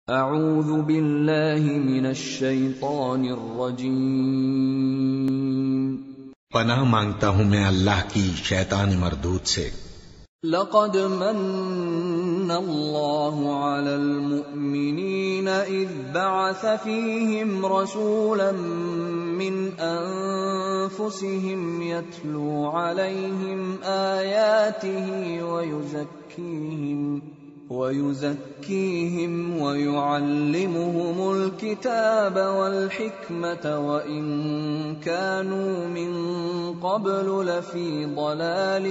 اعوذ باللہ من الشیطان الرجیم۔ پناہ مانگتا ہوں میں اللہ کی شیطان مردود سے۔ لقد من اللہ علی المؤمنین اذ بعث فیہم رسولا من انفسہم یتلو علیہم آیاتہ وَيُزَكِّيهِمْ وَيُعَلِّمُهُمُ الْكِتَابَ وَالْحِكْمَةَ وَإِن كَانُوا مِن قَبْلُ لَفِي ضَلَالٍ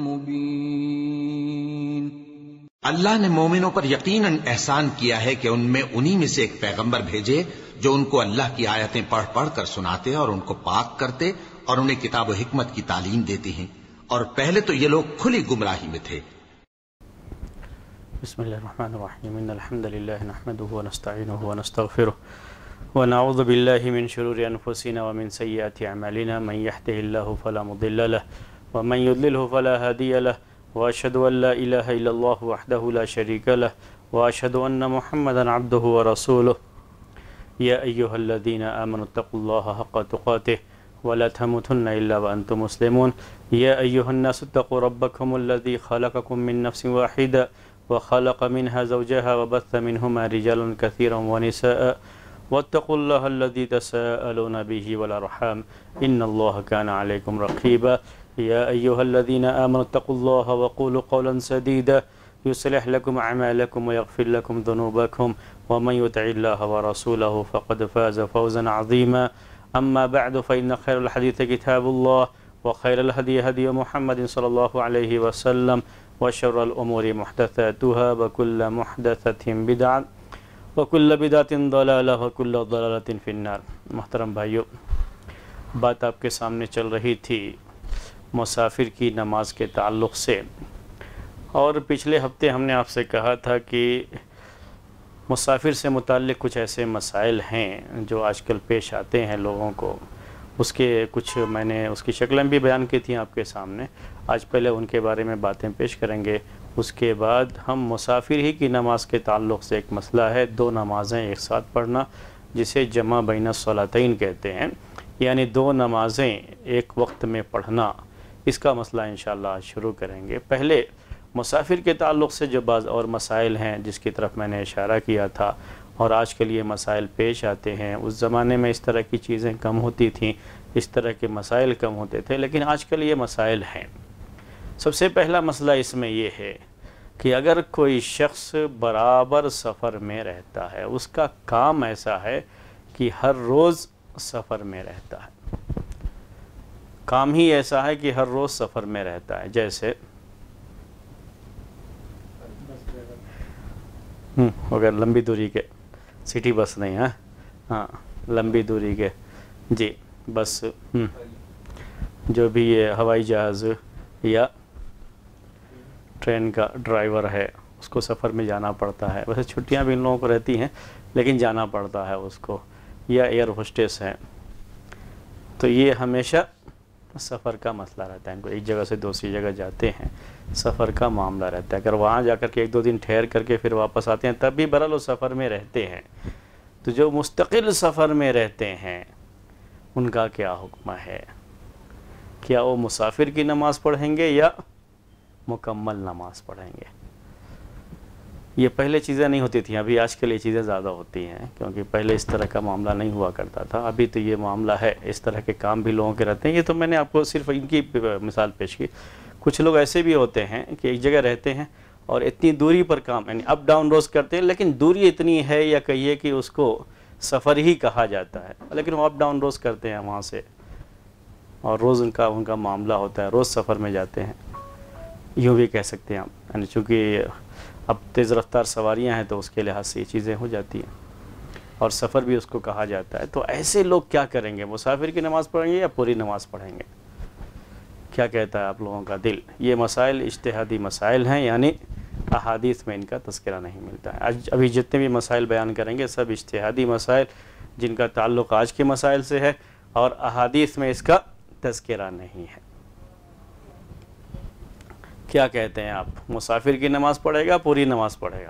مُبِينٍ۔ اللہ نے مومنوں پر یقیناً احسان کیا ہے کہ ان میں انہی میں سے ایک پیغمبر بھیجے جو ان کو اللہ کی آیتیں پڑھ پڑھ کر سناتے اور ان کو پاک کرتے اور انہیں کتاب و حکمت کی تعلیم دیتے ہیں، اور پہلے تو یہ لوگ کھلی گمراہی میں تھے۔ بسم اللہ الرحمن الرحیم، ان الحمد للہ نحمده ونستعینه ونستغفره ونعوذ باللہ من شرور انفسنا ومن سیئات اعمالنا، من يهده الله فلا مضل له ومن يضلله فلا هادي له، واشهد ان لا اله الا الله وحده لا شريك له، واشهد ان محمدا عبده ورسوله۔ یا ایها الذین آمنوا اتقوا الله حق تقاته ولا تموتن الا وانتم مسلمون۔ یا ایها الناس اتقوا ربکم الذی خلقکم من نفس واحدة وخلق منها زوجها وبث منهما رجالا كثيرا ونساء واتقوا الله الذي تساءلون به والأرحام إن الله كان عليكم رقيبا۔ يا أيها الذين آمنوا اتقوا الله وقولوا قولا سديدا يصلح لكم أعمالكم ويغفر لكم ذنوبكم ومن يطع الله ورسوله فقد فاز فوزا عظيما۔ أما بعد فإن خير الحديث كتاب الله وخير الهدي هدي محمد صلى الله عليه وسلم وشر الأمور محدثاتها وكل محدثة بدعة وكل بدعة ضلالة وكل ضلالة في النار۔ محترم بھائیو، بات آپ کے سامنے چل رہی تھی مسافر کی نماز کے تعلق سے، اور پچھلے ہفتے ہم نے آپ سے کہا تھا کہ مسافر سے متعلق کچھ ایسے مسائل ہیں جو آج کل پیش آتے ہیں لوگوں کو، اس کے کچھ میں نے اس کی شکلیں بھی بیان کی تھیں آپ کے سامنے۔ آج پہلے ان کے بارے میں باتیں پیش کریں گے، اس کے بعد ہم مسافر ہی کی نماز کے تعلق سے ایک مسئلہ ہے دو نمازیں ایک ساتھ پڑھنا، جسے جمع بین الصلاتین کہتے ہیں، یعنی دو نمازیں ایک وقت میں پڑھنا، اس کا مسئلہ انشاءاللہ آج شروع کریں گے۔ پہلے مسافر کے تعلق سے جو بعض اور مسائل ہیں جس کی طرف میں نے اشارہ کیا تھا، اور آج کل یہ مسائل پیش آتے ہیں، اس زمانے میں اس طرح کی چیزیں کم ہوتی تھیں، اس طرح کے مسائل کم ہوتے تھے، لیکن آج کل یہ مسائل ہیں۔ سب سے پہلا مسئلہ اس میں یہ ہے کہ اگر کوئی شخص برابر سفر میں رہتا ہے، اس کا کام ایسا ہے کہ ہر روز سفر میں رہتا ہے، کام ہی ایسا ہے کہ ہر روز سفر میں رہتا ہے، جیسے اگر لمبی دوری کے سٹی بس نہیں ہے، ہاں لمبی دوری کے جی بس، جو بھی یہ ہوائی جہاز یا ٹرین کا ڈرائیور ہے اس کو سفر میں جانا پڑتا ہے، ویسے چھٹیاں بھی ان لوگوں کو رہتی ہیں لیکن جانا پڑتا ہے اس کو، یا ایئر ہوسٹس ہیں، تو یہ ہمیشہ سفر کا مسئلہ رہتا ہے، ان کو ایک جگہ سے دوسری جگہ جاتے ہیں، سفر کا معاملہ رہتا ہے، اگر وہاں جا کر کے ایک دو دن ٹھہر کر کے پھر واپس آتے ہیں تب بھی بہرحال وہ سفر میں رہتے ہیں۔ تو جو مستقل سفر میں رہتے ہیں ان کا کیا حکم ہے؟ کیا وہ مسافر کی نماز پڑھیں گے یا مکمل نماز پڑھیں گے؟ یہ پہلے چیزیں نہیں ہوتی تھیں، ابھی آج کل یہ چیزیں زیادہ ہوتی ہیں، کیونکہ پہلے اس طرح کا معاملہ نہیں ہوا کرتا تھا، ابھی تو یہ معاملہ ہے، اس طرح کے کام بھی لوگوں کے رہتے ہیں۔ یہ تو میں نے آپ کو صرف ان کی مثال پیش کی، کچھ لوگ ایسے بھی ہوتے ہیں کہ ایک جگہ رہتے ہیں اور اتنی دوری پر کام، یعنی اپ ڈاؤن روز کرتے ہیں، لیکن دوری اتنی ہے یا کہیے کہ اس کو سفر ہی کہا جاتا ہے، لیکن وہ اپ ڈاؤن روز کرتے ہیں وہاں سے، اور روز ان کا معاملہ ہوتا ہے، روز سفر میں جاتے ہیں، یوں بھی کہہ سکتے ہیں آپ، یعنی چونکہ اب تیز رفتار سواریاں ہیں تو اس کے لحاظ سے یہ چیزیں ہو جاتی ہیں، اور سفر بھی اس کو کہا جاتا ہے۔ تو ایسے لوگ کیا کریں گے؟ مسافر کی نماز پڑھیں گے یا پوری نماز پڑھیں گے؟ کیا کہتا ہے آپ لوگوں کا دل؟ یہ مسائل اجتہادی مسائل ہیں، یعنی احادیث میں ان کا تذکرہ نہیں ملتا ہے۔ ابھی جتنے بھی مسائل بیان کریں گے سب اجتہادی مسائل جن کا تعلق آج کے مسائل سے ہے، اور احادیث میں اس کا تذکرہ نہیں ہے۔ کیا کہتے ہیں آپ؟ مسافر کی نماز پڑھے گا پوری نماز پڑھے گا؟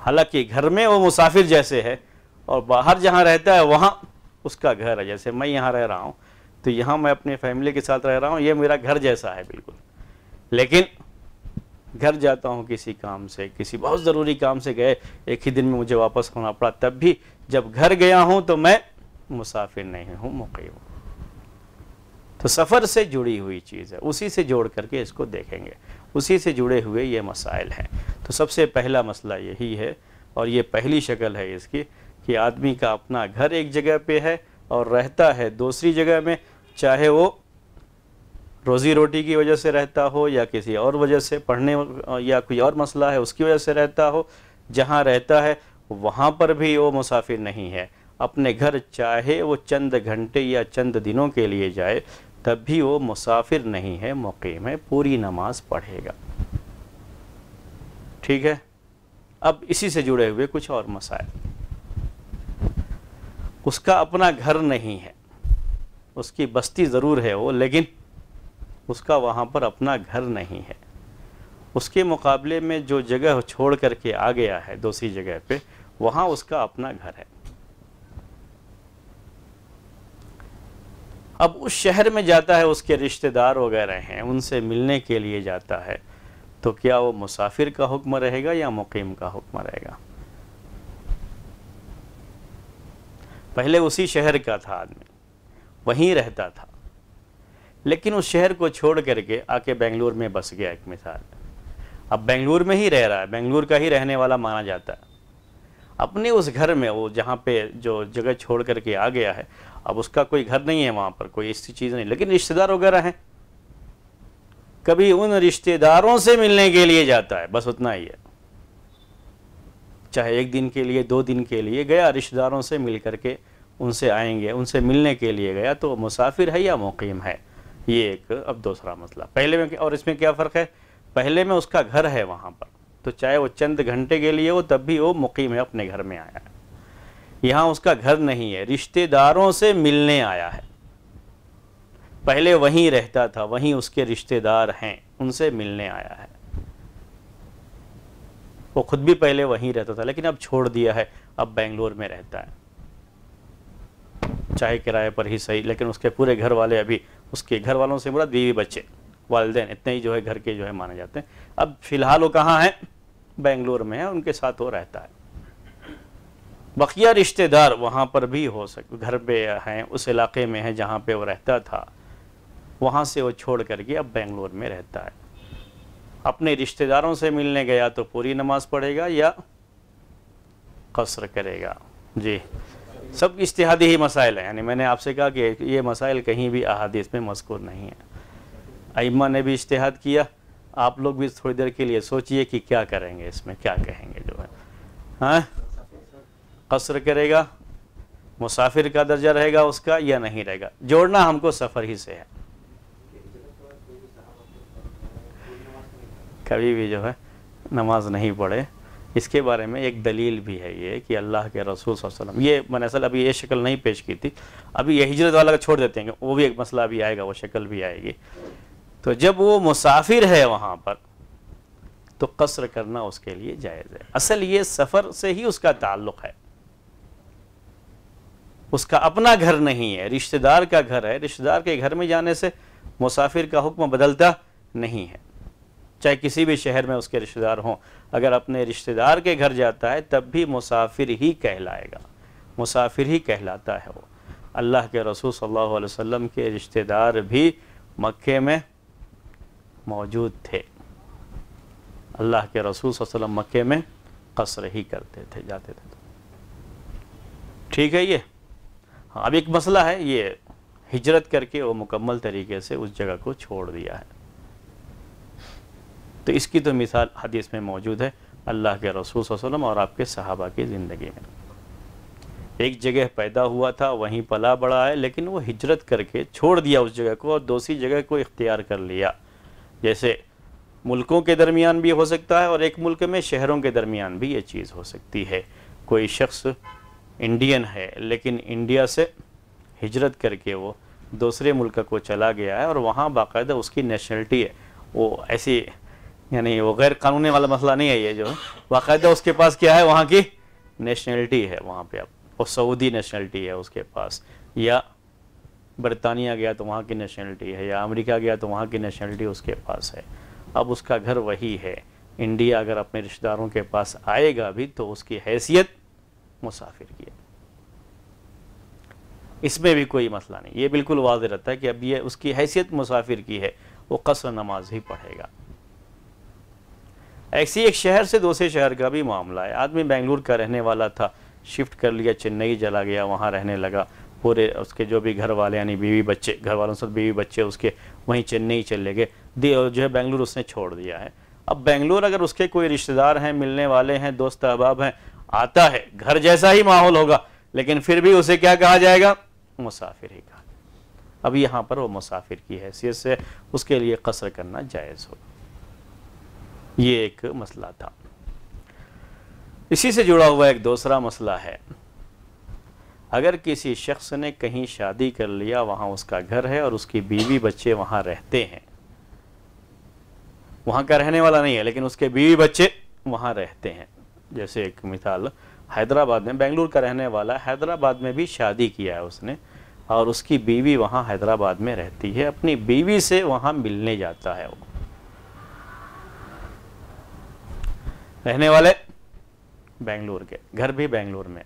حالانکہ گھر میں وہ مسافر جیسے ہے، اور باہر جہاں رہتا ہے وہاں اس کا گھر ہے. جیسے میں یہاں رہ رہا ہوں تو یہاں میں اپنی فیملی کے ساتھ رہ رہا ہوں، یہ میرا گھر جیسا ہے بالکل. لیکن گھر جاتا ہوں کسی کام سے، کسی بہت ضروری کام سے گئے، ایک ہی دن میں مجھے واپس ہونا پڑا، تب بھی جب گھر گیا ہوں تو میں مسافر نہیں ہوں، مقیم ہوں. تو سفر سے جڑی ہوئی چیز ہے، اسی سے جوڑ کر کے اس کو دیکھیں گے، اسی سے جڑے ہوئے یہ مسائل ہیں. تو سب سے پہلا مسئلہ یہی ہے، اور یہ پہلی شکل ہے اس کی، کہ آدمی کا اپنا گھر ایک جگہ پہ ہے اور رہتا ہے دوسری جگہ میں، چاہے وہ روزی روٹی کی وجہ سے رہتا ہو یا کسی اور وجہ سے، پڑھنے یا کوئی اور مسئلہ ہے اس کی وجہ سے رہتا ہو. جہاں رہتا ہے وہاں پر بھی وہ مسافر نہیں ہے. اپنے گھر چاہے وہ چند گھنٹے یا چند دنوں کے لیے جائے تب بھی وہ مسافر نہیں ہے، مقیم ہے، پوری نماز پڑھے گا. ٹھیک ہے. اب اسی سے جڑے ہوئے کچھ اور مسائل. اس کا اپنا گھر نہیں ہے، اس کی بستی ضرور ہے وہ، لیکن اس کا وہاں پر اپنا گھر نہیں ہے. اس کے مقابلے میں جو جگہ چھوڑ کر کے آ گیا ہے دوسری جگہ پہ، وہاں اس کا اپنا گھر ہے. اب اس شہر میں جاتا ہے، اس کے رشتہ دار وغیرہ ہیں، ان سے ملنے کے لیے جاتا ہے، تو کیا وہ مسافر کا حکم رہے گا یا مقیم کا حکم رہے گا؟ پہلے اسی شہر کا تھا آدمی، وہیں رہتا تھا، لیکن اس شہر کو چھوڑ کر کے آ کے بنگلور میں بس گیا. ایک مثال، اب بنگلور میں ہی رہ رہا ہے، بنگلور کا ہی رہنے والا مانا جاتا ہے. اپنے اس گھر میں، وہ جہاں پہ جو جگہ چھوڑ کر کے آ گیا ہے، اب اس کا کوئی گھر نہیں ہے وہاں پر، کوئی ایسی چیز نہیں، لیکن رشتہ دار وغیرہ ہیں. کبھی ان رشتہ داروں سے ملنے کے لیے جاتا ہے، بس اتنا ہی ہے. چاہے ایک دن کے لیے، 2 دن کے لیے گیا، رشتہ داروں سے مل کر کے ان سے آئیں گے، ان سے ملنے کے لیے گیا، تو مسافر ہے یا مقیم ہے؟ یہ ایک اب دوسرا مسئلہ. پہلے میں اور اس میں کیا فرق ہے؟ پہلے میں اس کا گھر ہے وہاں پر، تو چاہے وہ چند گھنٹے کے لیے ہو تب بھی وہ مقیم ہے، اپنے گھر میں آیا ہے. یہاں اس کا گھر نہیں ہے، رشتہ داروں سے ملنے آیا ہے. پہلے وہیں رہتا تھا، وہیں اس کے رشتہ دار ہیں، ان سے ملنے آیا ہے. وہ خود بھی پہلے وہیں رہتا تھا، لیکن اب چھوڑ دیا ہے، اب بنگلور میں رہتا ہے، چاہے کرائے پر ہی صحیح، لیکن اس کے پورے گھر والے، ابھی اس کے گھر والوں سے مراد بیوی بچے، والدین، اتنے ہی جو ہے گھر کے جو ہے مانے جاتے ہیں. اب فی الحال وہ کہاں ہیں؟ بنگلور میں ہے، ان کے ساتھ وہ رہتا ہے. بقیہ رشتہ دار وہاں پر بھی ہو سکتے، گھر پہ ہیں، اس علاقے میں ہیں جہاں پہ وہ رہتا تھا، وہاں سے وہ چھوڑ کر کے اب بنگلور میں رہتا ہے. اپنے رشتہ داروں سے ملنے گیا تو پوری نماز پڑھے گا یا قصر کرے گا؟ جی، سب اجتہادی ہی مسائل ہیں. یعنی میں نے آپ سے کہا کہ یہ مسائل کہیں بھی احادیث میں مذکور نہیں ہیں. ائمہ نے بھی اجتہاد کیا، آپ لوگ بھی تھوڑی دیر کے لیے سوچئے کہ کیا کریں گے، اس میں کیا کہیں گے. جو ہے ہاں، قصر کرے گا، مسافر کا درجہ رہے گا اس کا یا نہیں رہے گا؟ جوڑنا ہم کو سفر ہی سے ہے. کبھی بھی جو ہے نماز نہیں پڑھے، اس کے بارے میں ایک دلیل بھی ہے یہ کہ اللہ کے رسول صلی اللہ علیہ وسلم، یہ میں نے اصل ابھی یہ شکل نہیں پیش کی تھی، ابھی یہ ہجرت والا چھوڑ دیتے ہیں، وہ بھی ایک مسئلہ بھی آئے گا، وہ شکل بھی آئے گی. تو جب وہ مسافر ہے وہاں پر تو قصر کرنا اس کے لیے جائز ہے. اصل یہ سفر سے ہی اس کا تعلق ہے، اس کا اپنا گھر نہیں ہے، رشتہ دار کا گھر ہے. رشتہ دار کے گھر میں جانے سے مسافر کا حکم بدلتا نہیں ہے، چاہے کسی بھی شہر میں اس کے رشتہ دار ہوں. اگر اپنے رشتہ دار کے گھر جاتا ہے تب بھی مسافر ہی کہلائے گا، مسافر ہی کہلاتا ہے وہ. اللہ کے رسول صلی اللہ علیہ وسلم کے رشتہ دار بھی مکے میں موجود تھے. اللہ کے رسول صلی اللہ علیہ وسلم مکے میں قصر ہی کرتے تھے، جاتے تھے. ٹھیک ہے. یہ ہاں، اب ایک مسئلہ ہے، یہ ہجرت کر کے وہ مکمل طریقے سے اس جگہ کو چھوڑ دیا ہے. تو اس کی تو مثال حدیث میں موجود ہے، اللہ کے رسول صلی اللہ علیہ وسلم اور آپ کے صحابہ کی زندگی میں. ایک جگہ پیدا ہوا تھا، وہیں پلا بڑا ہے، لیکن وہ ہجرت کر کے چھوڑ دیا اس جگہ کو اور دوسری جگہ کو اختیار کر لیا. جیسے ملکوں کے درمیان بھی ہو سکتا ہے، اور ایک ملک میں شہروں کے درمیان بھی یہ چیز ہو سکتی ہے. کوئی شخص انڈین ہے لیکن انڈیا سے ہجرت کر کے وہ دوسرے ملک کو چلا گیا ہے اور وہاں باقاعدہ اس کی نیشنلٹی ہے، وہ ایسی یعنی وہ غیر قانونی والا مسئلہ نہیں ہے یہ، جو باقاعدہ اس کے پاس کیا ہے، وہاں کی نیشنلٹی ہے وہاں پہ، اب وہ سعودی نیشنلٹی ہے اس کے پاس، یا برطانیہ گیا تو وہاں کی نیشنلٹی ہے، یا امریکہ گیا تو وہاں کی نیشنلٹی اس کے پاس ہے. اب اس کا گھر وہی ہے. انڈیا اگر اپنے رشتہ داروں کے پاس آئے گا بھی تو اس کی حیثیت مسافر کی ہے. اس میں بھی کوئی مسئلہ نہیں، یہ بالکل واضح رہتا ہے کہ اب یہ اس کی حیثیت مسافر کی ہے، وہ قصر نماز ہی پڑھے گا. ایسی ایک شہر سے دوسرے شہر کا بھی معاملہ ہے. آدمی بنگلور کا رہنے والا تھا، شفٹ کر لیا، چنئی چلا گیا، وہاں رہنے لگا. پورے اس کے جو بھی گھر والے یعنی بیوی بچے، گھر والوں سے بیوی بچے اس کے وہیں چنئی چلے گئے، جو ہے بنگلور اس نے چھوڑ دیا ہے. اب بنگلور اگر اس کے کوئی رشتہ دار ہیں، ملنے والے ہیں، دوست احباب ہیں، آتا ہے، گھر جیسا ہی ماحول ہوگا، لیکن پھر بھی اسے کیا کہا جائے گا؟ مسافر ہی کہا. اب یہاں پر وہ مسافر کی حیثیت سے اس کے لیے قصر کرنا جائز ہو. یہ ایک مسئلہ تھا. اسی سے جڑا ہوا ایک دوسرا مسئلہ ہے، اگر کسی شخص نے کہیں شادی کر لیا، وہاں اس کا گھر ہے اور اس کی بیوی بچے وہاں رہتے ہیں، وہاں کا رہنے والا نہیں ہے لیکن اس کے بیوی بچے وہاں رہتے ہیں. جیسے ایک مثال، حیدرآباد میں، بنگلور کا رہنے والا، حیدرآباد میں بھی شادی کیا ہے اس نے، اور اس کی بیوی وہاں حیدرآباد میں رہتی ہے، اپنی بیوی سے وہاں ملنے جاتا ہے. وہ رہنے والے بنگلور کے، گھر بھی بنگلور میں،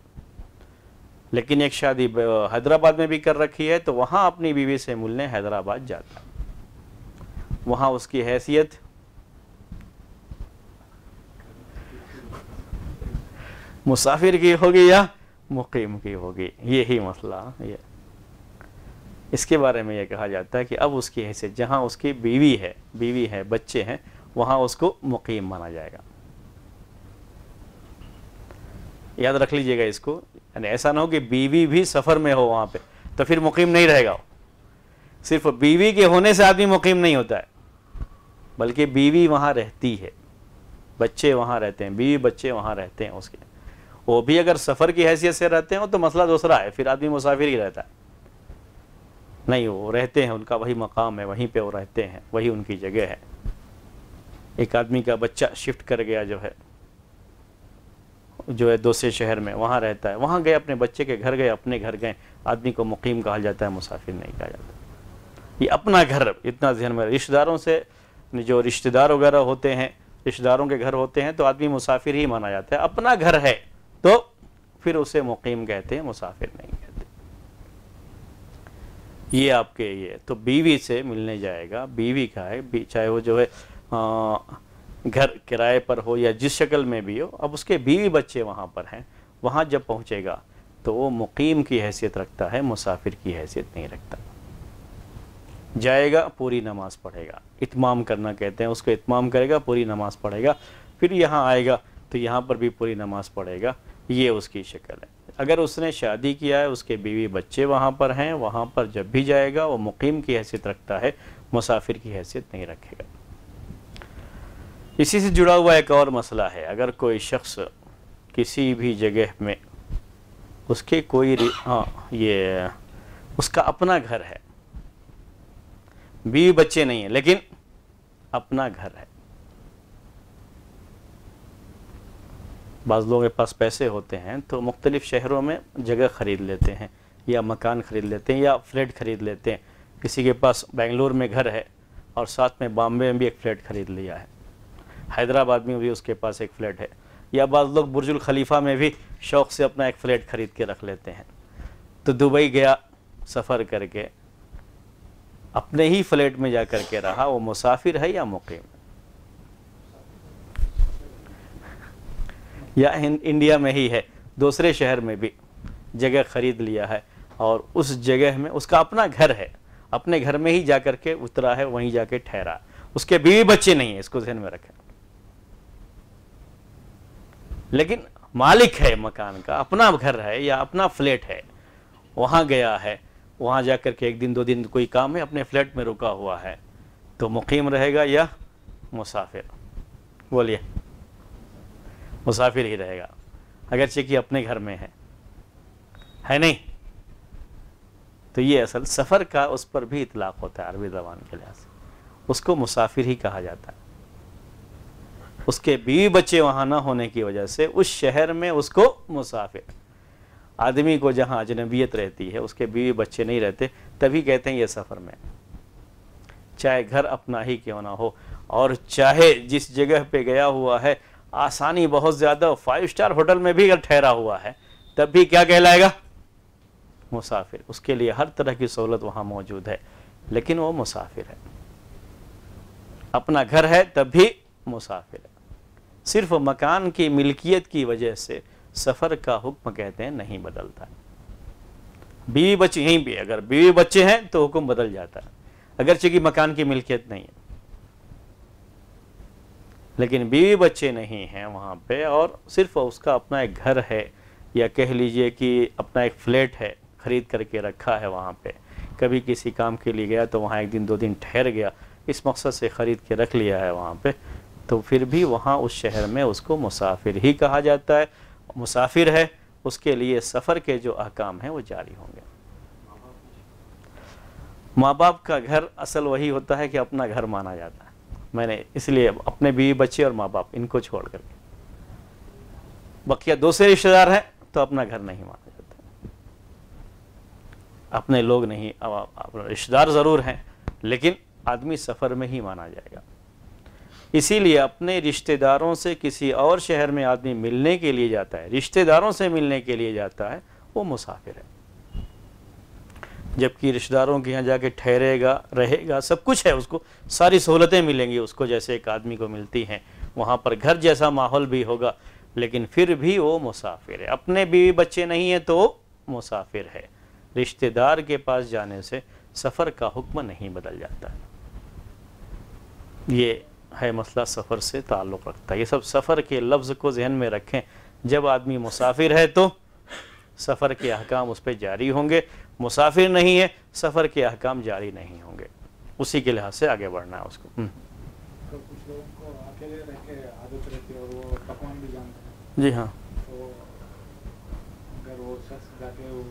لیکن ایک شادی حیدرآباد میں بھی کر رکھی ہے، تو وہاں اپنی بیوی سے ملنے حیدرآباد جاتا. وہاں اس کی حیثیت مسافر کی ہوگی یا مقیم کی ہوگی؟ یہی مسئلہ. یہ اس کے بارے میں یہ کہا جاتا ہے کہ اب اس کی حیثیت، جہاں اس کی بیوی ہے، بچے ہیں، وہاں اس کو مقیم مانا جائے گا. یاد رکھ لیجئے گا اس کو، یعنی ایسا نہ ہو کہ بیوی بھی سفر میں ہو وہاں پہ تو پھر مقیم نہیں رہے گا. صرف بیوی کے ہونے سے آدمی مقیم نہیں ہوتا ہے، بلکہ بیوی وہاں رہتی ہے، بچے وہاں رہتے ہیں، بیوی بچے وہاں رہتے ہیں اس کے. وہ بھی اگر سفر کی حیثیت سے رہتے ہیں تو مسئلہ دوسرا ہے، پھر آدمی مسافر ہی رہتا ہے. نہیں، وہ رہتے ہیں، ان کا وہی مقام ہے، وہیں پہ وہ رہتے ہیں، وہی ان کی جگہ ہے. ایک آدمی کا بچہ شفٹ کر گیا جو ہے دوسرے شہر میں، وہاں رہتا ہے، وہاں گئے، اپنے بچے کے گھر گئے، اپنے گھر گئے، آدمی کو مقیم کہا جاتا ہے، مسافر نہیں کہا جاتا. یہ اپنا گھر، اتنا ذہن میں، رشتہ داروں سے، جو رشتہ دار وغیرہ ہوتے ہیں، رشتہ داروں کے گھر ہوتے ہیں تو آدمی مسافر ہی مانا جاتا ہے. اپنا گھر ہے تو پھر اسے مقیم کہتے ہیں، مسافر نہیں کہتے. یہ آپ کے یہ تو بیوی سے ملنے جائے گا، بیوی کا ہے، چاہے وہ جو ہے گھر کرائے پر ہو یا جس شکل میں بھی ہو. اب اس کے بیوی بچے وہاں پر ہیں، وہاں جب پہنچے گا تو وہ مقیم کی حیثیت رکھتا ہے، مسافر کی حیثیت نہیں رکھتا. جائے گا، پوری نماز پڑھے گا، اتمام کرنا کہتے ہیں اس کو، اتمام کرے گا، پوری نماز پڑھے گا. پھر یہاں آئے گا تو یہاں پر بھی پوری نماز پڑھے گا. یہ اس کی شکل ہے. اگر اس نے شادی کیا ہے، اس کے بیوی بچے وہاں پر ہیں، وہاں پر جب بھی جائے گا وہ مقیم کی حیثیت رکھتا ہے، مسافر کی حیثیت نہیں رکھے گا. اسی سے جڑا ہوا ایک اور مسئلہ ہے، اگر کوئی شخص کسی بھی جگہ میں اس کے کوئی یہ اس کا اپنا گھر ہے، بیوی بچے نہیں ہیں لیکن اپنا گھر ہے. بعض لوگوں کے پاس پیسے ہوتے ہیں تو مختلف شہروں میں جگہ خرید لیتے ہیں، یا مکان خرید لیتے ہیں، یا فلیٹ خرید لیتے ہیں. کسی کے پاس بنگلور میں گھر ہے اور ساتھ میں بامبے میں بھی ایک فلیٹ خرید لیا ہے، حیدرآباد میں بھی اس کے پاس ایک فلیٹ ہے، یا بعض لوگ برج الخلیفہ میں بھی شوق سے اپنا ایک فلیٹ خرید کے رکھ لیتے ہیں. تو دبئی گیا سفر کر کے، اپنے ہی فلیٹ میں جا کر کے رہا، وہ مسافر ہے یا مقیم؟ یا انڈیا میں ہی ہے، دوسرے شہر میں بھی جگہ خرید لیا ہے اور اس جگہ میں اس کا اپنا گھر ہے، اپنے گھر میں ہی جا کر کے اترا ہے، وہیں جا کے ٹھہرا، اس کے بیوی بچے نہیں ہیں، اس کو ذہن میں رکھیں. لیکن مالک ہے مکان کا، اپنا گھر ہے یا اپنا فلیٹ ہے، وہاں گیا ہے، وہاں جا کر کے ایک دن 2 دن کوئی کام ہے، اپنے فلیٹ میں رکا ہوا ہے، تو مقیم رہے گا یا مسافر؟ بولیے. مسافر ہی رہے گا، اگرچہ کہ اپنے گھر میں ہے نہیں. تو یہ اصل سفر کا اس پر بھی اطلاق ہوتا ہے عربی زبان کے لحاظ سے، اس کو مسافر ہی کہا جاتا ہے. اس کے بیوی بچے وہاں نہ ہونے کی وجہ سے اس شہر میں اس کو مسافر. آدمی کو جہاں اجنبیت رہتی ہے، اس کے بیوی بچے نہیں رہتے، تبھی کہتے ہیں یہ سفر میں. چاہے گھر اپنا ہی کیوں نہ ہو، اور چاہے جس جگہ پہ گیا ہوا ہے آسانی بہت زیادہ 5 اسٹار ہوٹل میں بھی اگر ٹھہرا ہوا ہے، تب بھی کیا کہلائے گا؟ مسافر. اس کے لیے ہر طرح کی سہولت وہاں موجود ہے، لیکن وہ مسافر ہے. اپنا گھر ہے تب بھی مسافر ہے. صرف مکان کی ملکیت کی وجہ سے سفر کا حکم کہتے ہیں نہیں بدلتا. بیوی بچے یہیں بھی، اگر بیوی بچے ہیں تو حکم بدل جاتا ہے، اگرچہ کہ مکان کی ملکیت نہیں ہے. لیکن بیوی بچے نہیں ہیں وہاں پہ، اور صرف اس کا اپنا ایک گھر ہے، یا کہہ لیجئے کہ اپنا ایک فلیٹ ہے، خرید کر کے رکھا ہے وہاں پہ. کبھی کسی کام کے لیے گیا تو وہاں 1 دن 2 دن ٹھہر گیا، اس مقصد سے خرید کے رکھ لیا ہے وہاں پہ، تو پھر بھی وہاں اس شہر میں اس کو مسافر ہی کہا جاتا ہے. مسافر ہے، اس کے لیے سفر کے جو احکام ہیں وہ جاری ہوں گے. ماں باپ کا گھر اصل وہی ہوتا ہے کہ اپنا گھر مانا جاتا ہے. میں نے اس لیے اپنے بیوی بچے اور ماں باپ ان کو چھوڑ کر کے، بقیہ دوسرے رشتہ دار ہیں تو اپنا گھر نہیں مانا جاتا. اپنے لوگ نہیں، رشتہ دار ضرور ہیں لیکن آدمی سفر میں ہی مانا جائے گا. اسی لیے اپنے رشتہ داروں سے کسی اور شہر میں آدمی ملنے کے لیے جاتا ہے، رشتہ داروں سے ملنے کے لیے جاتا ہے، وہ مسافر ہے. جبکہ رشتہ داروں کے یہاں جا کے ٹھہرے گا، رہے گا، سب کچھ ہے، اس کو ساری سہولتیں ملیں گی اس کو جیسے ایک آدمی کو ملتی ہیں، وہاں پر گھر جیسا ماحول بھی ہوگا، لیکن پھر بھی وہ مسافر ہے. اپنے بیوی بچے نہیں ہیں تو وہ مسافر ہے. رشتہ دار کے پاس جانے سے سفر کا حکم نہیں بدل جاتا. یہ ہے مسئلہ سفر سے تعلق رکھتا ہے. یہ سب سفر کے لفظ کو ذہن میں رکھیں. جب آدمی مسافر ہے تو سفر کے احکام اس پہ جاری ہوں گے، مسافر نہیں ہے سفر کے احکام جاری نہیں ہوں گے. اسی کے لحاظ سے آگے بڑھنا ہے اس کو. کچھ لوگوں کو اکیلے رہ کے عادت رہتی ہے اور وہ پکوان بھی جانتے ہیں. جی ہاں، تو اگر وہ شخص جا کے وہ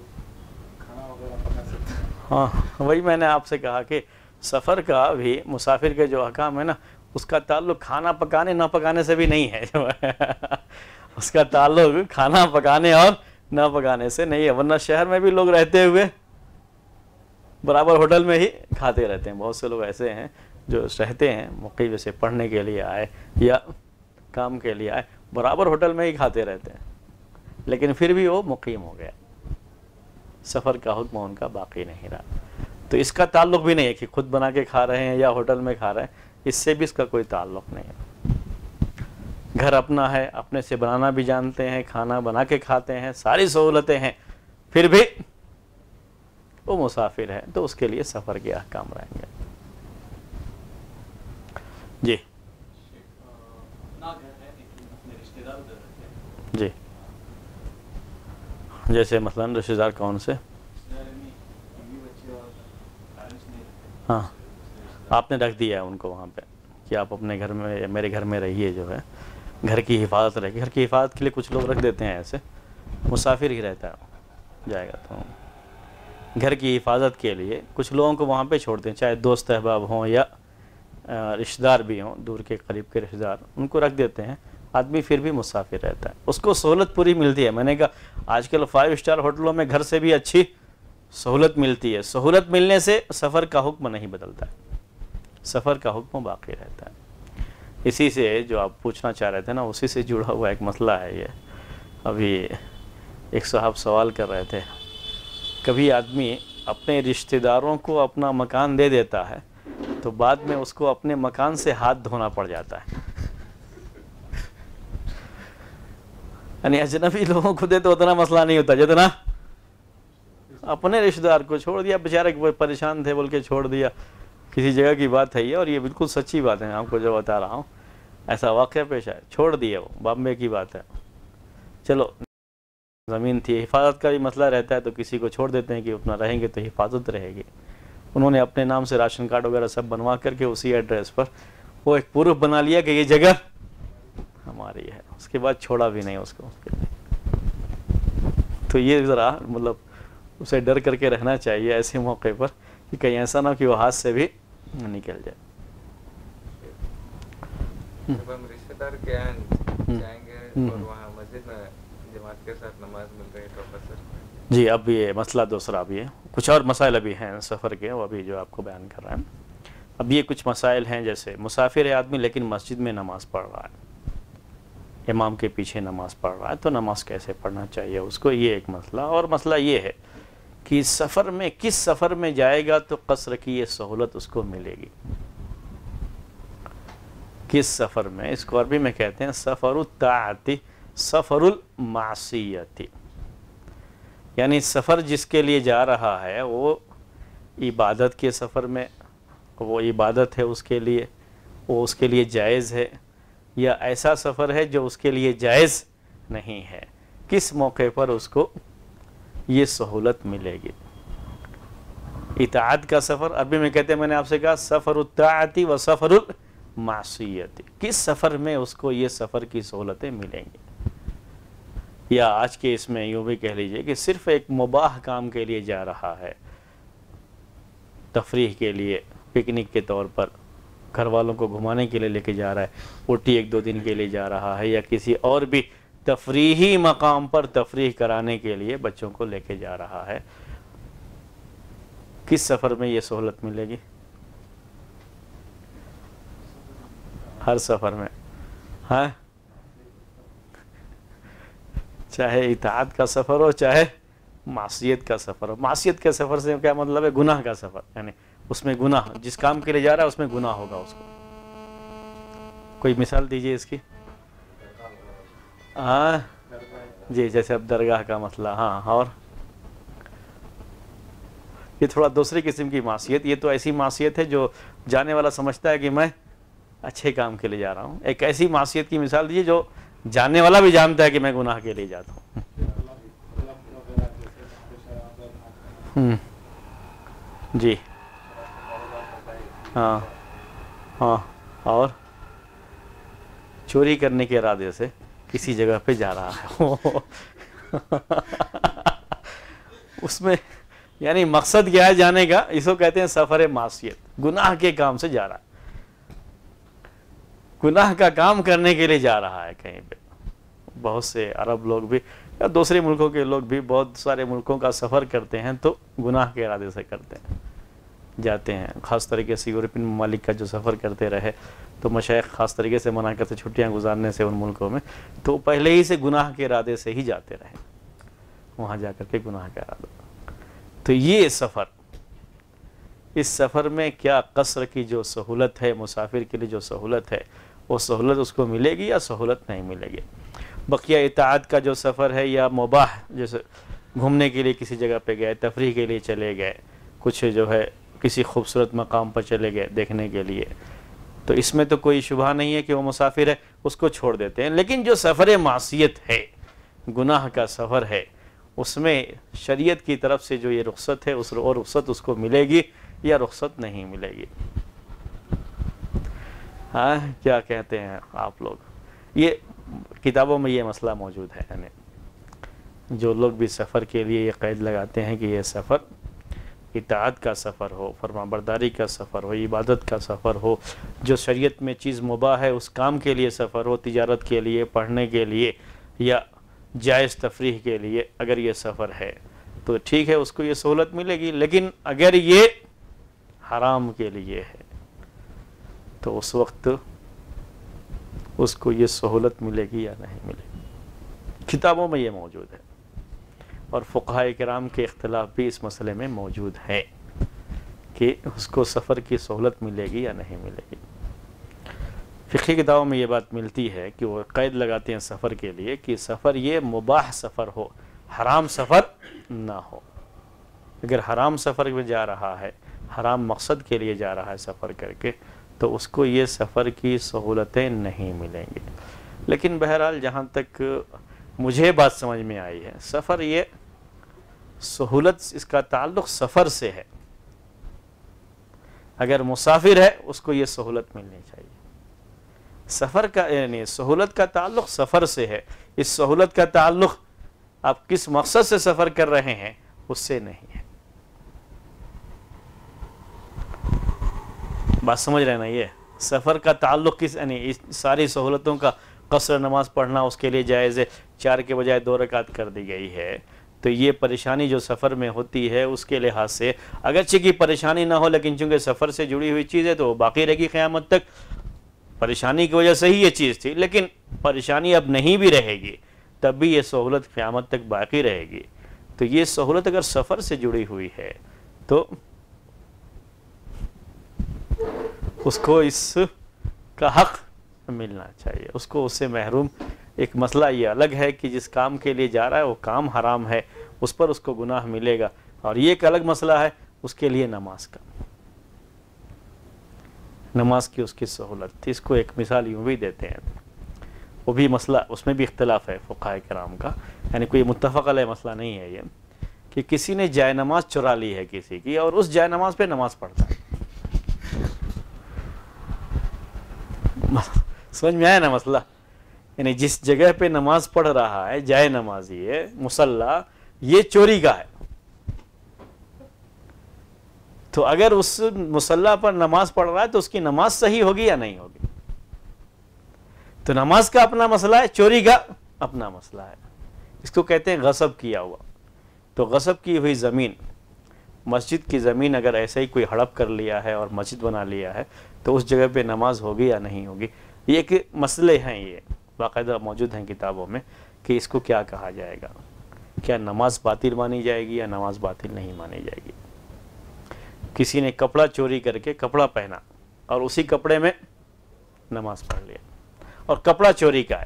کھانا وغیرہ پکا سکتے ہیں. ہاں وہی میں نے آپ سے کہا کہ سفر کا بھی مسافر کے جو احکام ہے نا، اس کا تعلق کھانا پکانے نہ پکانے سے بھی نہیں ہے. اس کا تعلق کھانا پکانے اور نہ پکانے سے نہیں ہے. ورنہ شہر میں بھی لوگ رہتے ہوئے برابر ہوٹل میں ہی کھاتے رہتے ہیں. بہت سے لوگ ایسے ہیں جو رہتے ہیں مقیم سے پڑھنے کے لیے آئے یا کام کے لیے آئے، برابر ہوٹل میں ہی کھاتے رہتے ہیں، لیکن پھر بھی وہ مقیم ہو گیا. سفر کا حکم ان کا باقی نہیں رہا. تو اس کا تعلق بھی نہیں ہے کہ خود بنا کے کھا رہے ہیں یا ہوٹل میں کھا رہے ہیں، اس سے بھی اس کا کوئی تعلق نہیں ہے. گھر اپنا ہے، اپنے سے بنانا بھی جانتے ہیں، کھانا بنا کے کھاتے ہیں، ساری سہولتیں ہیں، پھر بھی وہ مسافر ہے تو اس کے لیے سفر کے احکام رہیں گے. جی جی، جیسے مثلا رشتہ دار کون سے؟ ہاں، آپ نے رکھ دیا ہے ان کو وہاں پہ کہ آپ اپنے گھر میں یا میرے گھر میں رہیے، جو ہے گھر کی حفاظت رہے گی. گھر کی حفاظت کے لیے کچھ لوگ رکھ دیتے ہیں ایسے، مسافر ہی رہتا ہے جائے گا. تو گھر کی حفاظت کے لیے کچھ لوگوں کو وہاں پہ چھوڑتے ہیں، چاہے دوست احباب ہوں یا رشتہ دار بھی ہوں، دور کے قریب کے رشتہ دار، ان کو رکھ دیتے ہیں. آدمی پھر بھی مسافر رہتا ہے، اس کو سہولت پوری ملتی ہے. میں نے کہا آج کل 5 اسٹار ہوٹلوں میں گھر سے بھی اچھی سہولت ملتی ہے. سہولت ملنے سے سفر کا حکم نہیں بدلتا ہے، سفر کا حکم باقی رہتا ہے. اسی سے جو آپ پوچھنا چاہ رہے تھے نا، اسی سے جڑا ہوا ایک مسئلہ ہے یہ. ابھی ایک صاحب سوال کر رہے تھے، کبھی آدمی اپنے رشتہ داروں کو اپنا مکان دے دیتا ہے تو بعد میں اس کو اپنے مکان سے ہاتھ دھونا پڑ جاتا ہے. یعنی اجنبی لوگوں کو دے تو اتنا مسئلہ نہیں ہوتا جتنا اپنے رشتہ دار کو چھوڑ دیا. بیچارے پریشان تھے بول کے چھوڑ دیا. کسی جگہ کی بات ہے یہ، اور یہ بالکل سچی بات ہے، آپ کو جو بتا رہا ہوں ایسا واقعہ پیش ہے. چھوڑ دیا، وہ بامبے کی بات ہے. چلو زمین تھی، حفاظت کا بھی مسئلہ رہتا ہے تو کسی کو چھوڑ دیتے ہیں کہ اپنا رہیں گے تو حفاظت رہے گی. انہوں نے اپنے نام سے راشن کارڈ وغیرہ سب بنوا کر کے اسی ایڈریس پر وہ ایک پروف بنا لیا کہ یہ جگہ ہماری ہے. اس کے بعد چھوڑا بھی نہیں اس کو. تو یہ ذرا مطلب اسے ڈر کر کے رہنا چاہیے ایسے موقع پر کہ کہیں ایسا نہ کہ وہ ہاتھ سے بھی نکل جائے. جب ہم رشتہ فطر کے عین جائیں گے اور وہاں مسجد میں جماعت کے ساتھ نماز مل رہی تو بس جی اب یہ مسئلہ دوسرا بھی ہے، کچھ اور مسائل ابھی ہیں سفر کے، وہ ابھی جو آپ کو بیان کر رہا ہے۔ اب یہ کچھ مسائل ہیں، جیسے مسافر ہے آدمی لیکن مسجد میں نماز پڑھ رہا ہے، امام کے پیچھے نماز پڑھ رہا ہے، تو نماز کیسے پڑھنا چاہیے اس کو، یہ ایک مسئلہ۔ اور مسئلہ یہ ہے کہ سفر میں کس سفر میں جائے گا تو قصر کی یہ سہولت اس کو ملے گی، کس سفر میں، اس کو عربی میں کہتے ہیں سفر الطاعت سفر المعصیت، یعنی سفر جس کے لیے جا رہا ہے وہ عبادت کے سفر میں، وہ عبادت ہے اس کے لیے، وہ اس کے لیے جائز ہے، یا ایسا سفر ہے جو اس کے لیے جائز نہیں ہے، کس موقع پر اس کو یہ سہولت ملے گی۔ اطاعت کا سفر عربی میں کہتے ہیں، میں نے آپ سے کہا سفر الطاعت و سفر المعصیت، کس سفر میں اس کو یہ سفر کی سہولتیں ملیں گی۔ یا آج کے اس میں یوں بھی کہہ لیجئے کہ صرف ایک مباح کام کے لیے جا رہا ہے، تفریح کے لیے، پکنک کے طور پر گھر والوں کو گھمانے کے لیے لے کے جا رہا ہے، اوٹی ایک دو دن کے لیے جا رہا ہے، یا کسی اور بھی تفریحی مقام پر تفریح کرانے کے لیے بچوں کو لے کے جا رہا ہے، کس سفر میں یہ سہولت ملے گی؟ ہر سفر میں، ہاں، چاہے اطاعت کا سفر ہو چاہے معصیت کا سفر ہو۔ معصیت کے سفر سے کیا مطلب ہے؟ گناہ کا سفر، یعنی اس میں گناہ، جس کام کے لیے جا رہا ہے اس میں گناہ ہوگا اس کو۔ کوئی مثال دیجئے اس کی؟ ہاں جی، جیسے اب درگاہ کا مسئلہ، ہاں، اور یہ تھوڑا دوسری قسم کی معصیت، یہ تو ایسی معصیت ہے جو جانے والا سمجھتا ہے کہ میں اچھے کام کے لیے جا رہا ہوں۔ ایک ایسی معصیت کی مثال دیجیے جو جاننے والا بھی جانتا ہے کہ میں گناہ کے لیے جاتا ہوں۔ جی ہاں ہاں، اور چوری کرنے کے ارادے سے کسی جگہ پہ جا رہا ہے اس میں یعنی مقصد کیا ہے جانے کا؟ اس کو کہتے ہیں سفر معصیت، گناہ کے کام سے جا رہا ہے، گناہ کا کام کرنے کے لیے جا رہا ہے کہیں پہ۔ بہت سے عرب لوگ بھی یا دوسرے ملکوں کے لوگ بھی بہت سارے ملکوں کا سفر کرتے ہیں تو گناہ کے ارادے سے کرتے ہیں، جاتے ہیں۔ خاص طریقے سے یورپین ممالک کا جو سفر کرتے رہے تو مشائخ خاص طریقے سے منع کرتے چھٹیاں گزارنے سے ان ملکوں میں، تو پہلے ہی سے گناہ کے ارادے سے ہی جاتے رہے، وہاں جا کر کے گناہ کا ارادہ۔ تو یہ سفر، اس سفر میں کیا قصر کی جو سہولت ہے، مسافر کے لیے جو سہولت ہے، وہ سہولت اس کو ملے گی یا سہولت نہیں ملے گی؟ بقیہ اطاعت کا جو سفر ہے یا مباح، جیسے گھومنے کے لیے کسی جگہ پہ گئے، تفریح کے لیے چلے گئے، کچھ جو ہے کسی خوبصورت مقام پر چلے گئے دیکھنے کے لیے، تو اس میں تو کوئی شبہ نہیں ہے کہ وہ مسافر ہے، اس کو چھوڑ دیتے ہیں۔ لیکن جو سفر معصیت ہے، گناہ کا سفر ہے، اس میں شریعت کی طرف سے جو یہ رخصت ہے، اور رخصت اس کو ملے گی یا رخصت نہیں ملے گی؟ ہاں، کیا کہتے ہیں آپ لوگ؟ یہ کتابوں میں یہ مسئلہ موجود ہے، یعنی جو لوگ بھی سفر کے لیے یہ قید لگاتے ہیں کہ یہ سفر اطاعت کا سفر ہو، فرما برداری کا سفر ہو، عبادت کا سفر ہو، جو شریعت میں چیز مباح ہے اس کام کے لیے سفر ہو، تجارت کے لیے، پڑھنے کے لیے یا جائز تفریح کے لیے اگر یہ سفر ہے تو ٹھیک ہے، اس کو یہ سہولت ملے گی۔ لیکن اگر یہ حرام کے لیے ہے تو اس وقت اس کو یہ سہولت ملے گی یا نہیں ملے گی؟ کتابوں میں یہ موجود ہے، اور فقہاء کرام کے اختلاف بھی اس مسئلے میں موجود ہے کہ اس کو سفر کی سہولت ملے گی یا نہیں ملے گی۔ فقہی کتابوں میں یہ بات ملتی ہے کہ وہ قید لگاتے ہیں سفر کے لیے کہ سفر یہ مباح سفر ہو، حرام سفر نہ ہو۔ اگر حرام سفر میں جا رہا ہے، حرام مقصد کے لیے جا رہا ہے سفر کر کے، تو اس کو یہ سفر کی سہولتیں نہیں ملیں گی۔ لیکن بہرحال جہاں تک مجھے بات سمجھ میں آئی ہے، سفر یہ سہولت، اس کا تعلق سفر سے ہے۔ اگر مسافر ہے اس کو یہ سہولت ملنی چاہیے۔ سفر کا یعنی سہولت کا تعلق سفر سے ہے، اس سہولت کا تعلق آپ کس مقصد سے سفر کر رہے ہیں اس سے نہیں ہے۔ بات سمجھ رہے نا؟ یہ سفر کا تعلق کس یعنی اس ساری سہولتوں کا قصر نماز پڑھنا اس کے لیے جائز ہے، 4 کے بجائے 2 رکعت کر دی گئی ہے، تو یہ پریشانی جو سفر میں ہوتی ہے اس کے لحاظ سے اگرچہ کی پریشانی نہ ہو، لیکن چونکہ سفر سے جڑی ہوئی چیز ہے تو وہ باقی رہے گی قیامت تک۔ پریشانی کی وجہ سے ہی یہ چیز تھی، لیکن پریشانی اب نہیں بھی رہے گی تب بھی یہ سہولت قیامت تک باقی رہے گی۔ تو یہ سہولت اگر سفر سے جڑی ہوئی ہے تو اس کو اس کا حق ملنا چاہیے، اس کو اس سے محروم۔ ایک مسئلہ یہ الگ ہے کہ جس کام کے لیے جا رہا ہے وہ کام حرام ہے، اس پر اس کو گناہ ملے گا، اور یہ ایک الگ مسئلہ ہے اس کے لیے نماز کا، نماز کی اس کی سہولت تھی۔ اس کو ایک مثال یوں بھی دیتے ہیں، وہ بھی مسئلہ اس میں بھی اختلاف ہے فقہاء کرام کا، یعنی کوئی متفق علیہ مسئلہ نہیں ہے یہ، کہ کسی نے جائے نماز چرا لی ہے کسی کی اور اس جائے نماز پہ نماز پڑھتا ہے۔ سمجھ میں آیا نا مسئلہ؟ یعنی جس جگہ پہ نماز پڑھ رہا ہے جائے نمازی ہے، مصلی، یہ چوری کا ہے، تو اگر اس مصلی پر نماز پڑھ رہا ہے تو اس کی نماز صحیح ہوگی یا نہیں ہوگی؟ تو نماز کا اپنا مسئلہ ہے، چوری کا اپنا مسئلہ ہے، اس کو کہتے ہیں غصب کیا ہوا۔ تو غصب کی ہوئی زمین، مسجد کی زمین اگر ایسے ہی کوئی ہڑپ کر لیا ہے اور مسجد بنا لیا ہے تو اس جگہ پہ نماز ہوگی یا نہیں ہوگی؟ یہ ایک مسئلے ہیں، یہ باقاعدہ موجود ہیں کتابوں میں کہ اس کو کیا کہا جائے گا، کیا نماز باطل مانی جائے گی یا نماز باطل نہیں مانی جائے گی۔ کسی نے کپڑا چوری کر کے کپڑا پہنا اور اسی کپڑے میں نماز پڑھ لیا، اور کپڑا چوری کا ہے،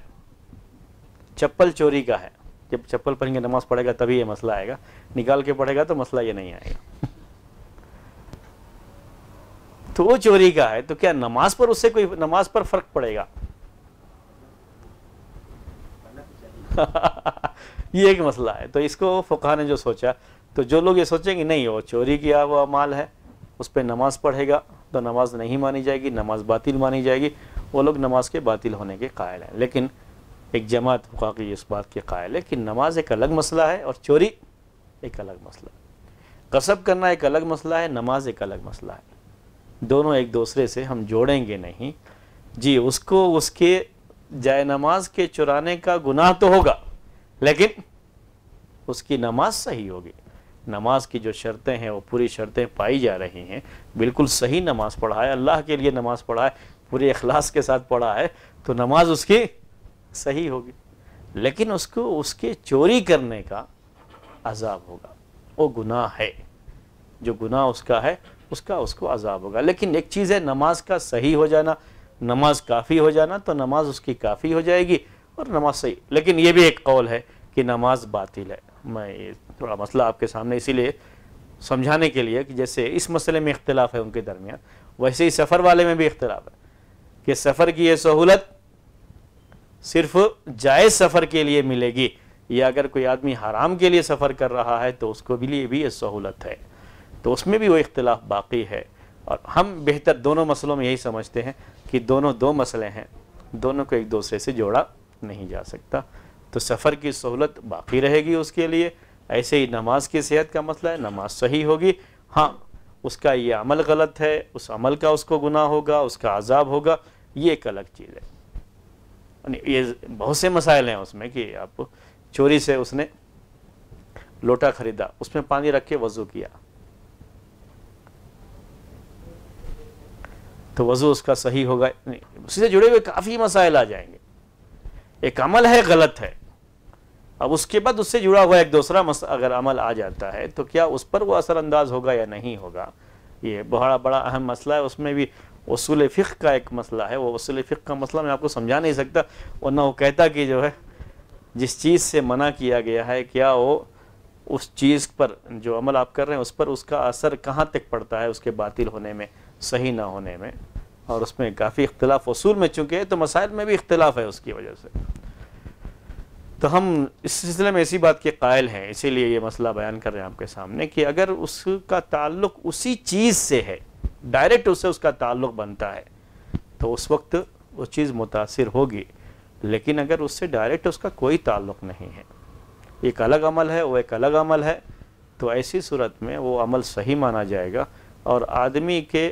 چپل چوری کا ہے، جب چپل پہن کے نماز پڑھے گا تبھی یہ مسئلہ آئے گا، نکال کے پڑھے گا تو مسئلہ یہ نہیں آئے گا۔ تو وہ چوری کا ہے، تو کیا نماز پر اس سے کوئی نماز پر فرق پڑے گا؟ یہ ایک مسئلہ ہے۔ تو اس کو فقہاء نے جو سوچا، تو جو لوگ یہ سوچیں گے نہیں وہ چوری کیا ہوا مال ہے اس پہ نماز پڑھے گا تو نماز نہیں مانی جائے گی، نماز باطل مانی جائے گی، وہ لوگ نماز کے باطل ہونے کے قائل ہیں۔ لیکن ایک جماعت فقہاء کی اس بات کے قائل ہے کہ نماز ایک الگ مسئلہ ہے اور چوری ایک الگ مسئلہ ہے، غصب کرنا ایک الگ مسئلہ ہے، نماز ایک الگ مسئلہ ہے، دونوں ایک دوسرے سے ہم جوڑیں گے نہیں۔ جی اس کو اس کے جائے نماز کے چرانے کا گناہ تو ہوگا، لیکن اس کی نماز صحیح ہوگی، نماز کی جو شرطیں ہیں وہ پوری شرطیں پائی جا رہی ہیں، بالکل صحیح نماز پڑھا ہے، اللہ کے لیے نماز پڑھا ہے، پورے اخلاص کے ساتھ پڑھا ہے، تو نماز اس کی صحیح ہوگی۔ لیکن اس کو اس کے چوری کرنے کا عذاب ہوگا، وہ گناہ ہے، جو گناہ اس کا ہے اس کو عذاب ہوگا۔ لیکن ایک چیز ہے نماز کا صحیح ہو جانا، نماز کافی ہو جانا، تو نماز اس کی کافی ہو جائے گی اور نماز صحیح۔ لیکن یہ بھی ایک قول ہے کہ نماز باطل ہے۔ میں یہ تھوڑا مسئلہ آپ کے سامنے اسی لیے سمجھانے کے لیے کہ جیسے اس مسئلے میں اختلاف ہے ان کے درمیان، ویسے ہی سفر والے میں بھی اختلاف ہے کہ سفر کی یہ سہولت صرف جائز سفر کے لیے ملے گی، یا اگر کوئی آدمی حرام کے لیے سفر کر رہا ہے تو اس کو بھی لیے بھی یہ سہولت ہے، تو اس میں بھی وہ اختلاف باقی ہے۔ اور ہم بہتر دونوں مسئلوں میں یہی سمجھتے ہیں کہ دونوں دو مسئلے ہیں، دونوں کو ایک دوسرے سے جوڑا نہیں جا سکتا، تو سفر کی سہولت باقی رہے گی اس کے لیے، ایسے ہی نماز کی صحت کا مسئلہ ہے، نماز صحیح ہوگی، ہاں اس کا یہ عمل غلط ہے، اس عمل کا اس کو گناہ ہوگا، اس کا عذاب ہوگا، یہ ایک الگ چیز ہے۔ یہ بہت سے مسائل ہیں اس میں کہ آپ چوری سے اس نے لوٹا خریدا، اس میں پانی رکھ کے وضو کیا تو وضو اس کا صحیح ہوگا، اسی سے جڑے ہوئے کافی مسائل آ جائیں گے۔ ایک عمل ہے غلط ہے، اب اس کے بعد اس سے جڑا ہوا ایک دوسرا اگر عمل آ جاتا ہے تو کیا اس پر وہ اثر انداز ہوگا یا نہیں ہوگا، یہ بڑا اہم مسئلہ ہے۔ اس میں بھی اصول فقہ کا ایک مسئلہ ہے، وہ اصول فقہ کا مسئلہ میں آپ کو سمجھا نہیں سکتا، ورنہ وہ کہتا کہ جو ہے جس چیز سے منع کیا گیا ہے کیا وہ اس چیز پر جو عمل آپ کر رہے ہیں اس پر اس کا اثر کہاں تک پڑتا ہے، اس کے باطل ہونے میں، صحیح نہ ہونے میں، اور اس میں کافی اختلاف اصول میں چونکہ ہے تو مسائل میں بھی اختلاف ہے اس کی وجہ سے۔ تو ہم اس سلسلے میں اسی بات کے قائل ہیں، اسی لیے یہ مسئلہ بیان کر رہے ہیں آپ کے سامنے کہ اگر اس کا تعلق اسی چیز سے ہے، ڈائریکٹ اس سے اس کا تعلق بنتا ہے تو اس وقت وہ چیز متاثر ہوگی، لیکن اگر اس سے ڈائریکٹ اس کا کوئی تعلق نہیں ہے، ایک الگ عمل ہے وہ ایک الگ عمل ہے، تو ایسی صورت میں وہ عمل صحیح مانا جائے گا، اور آدمی کے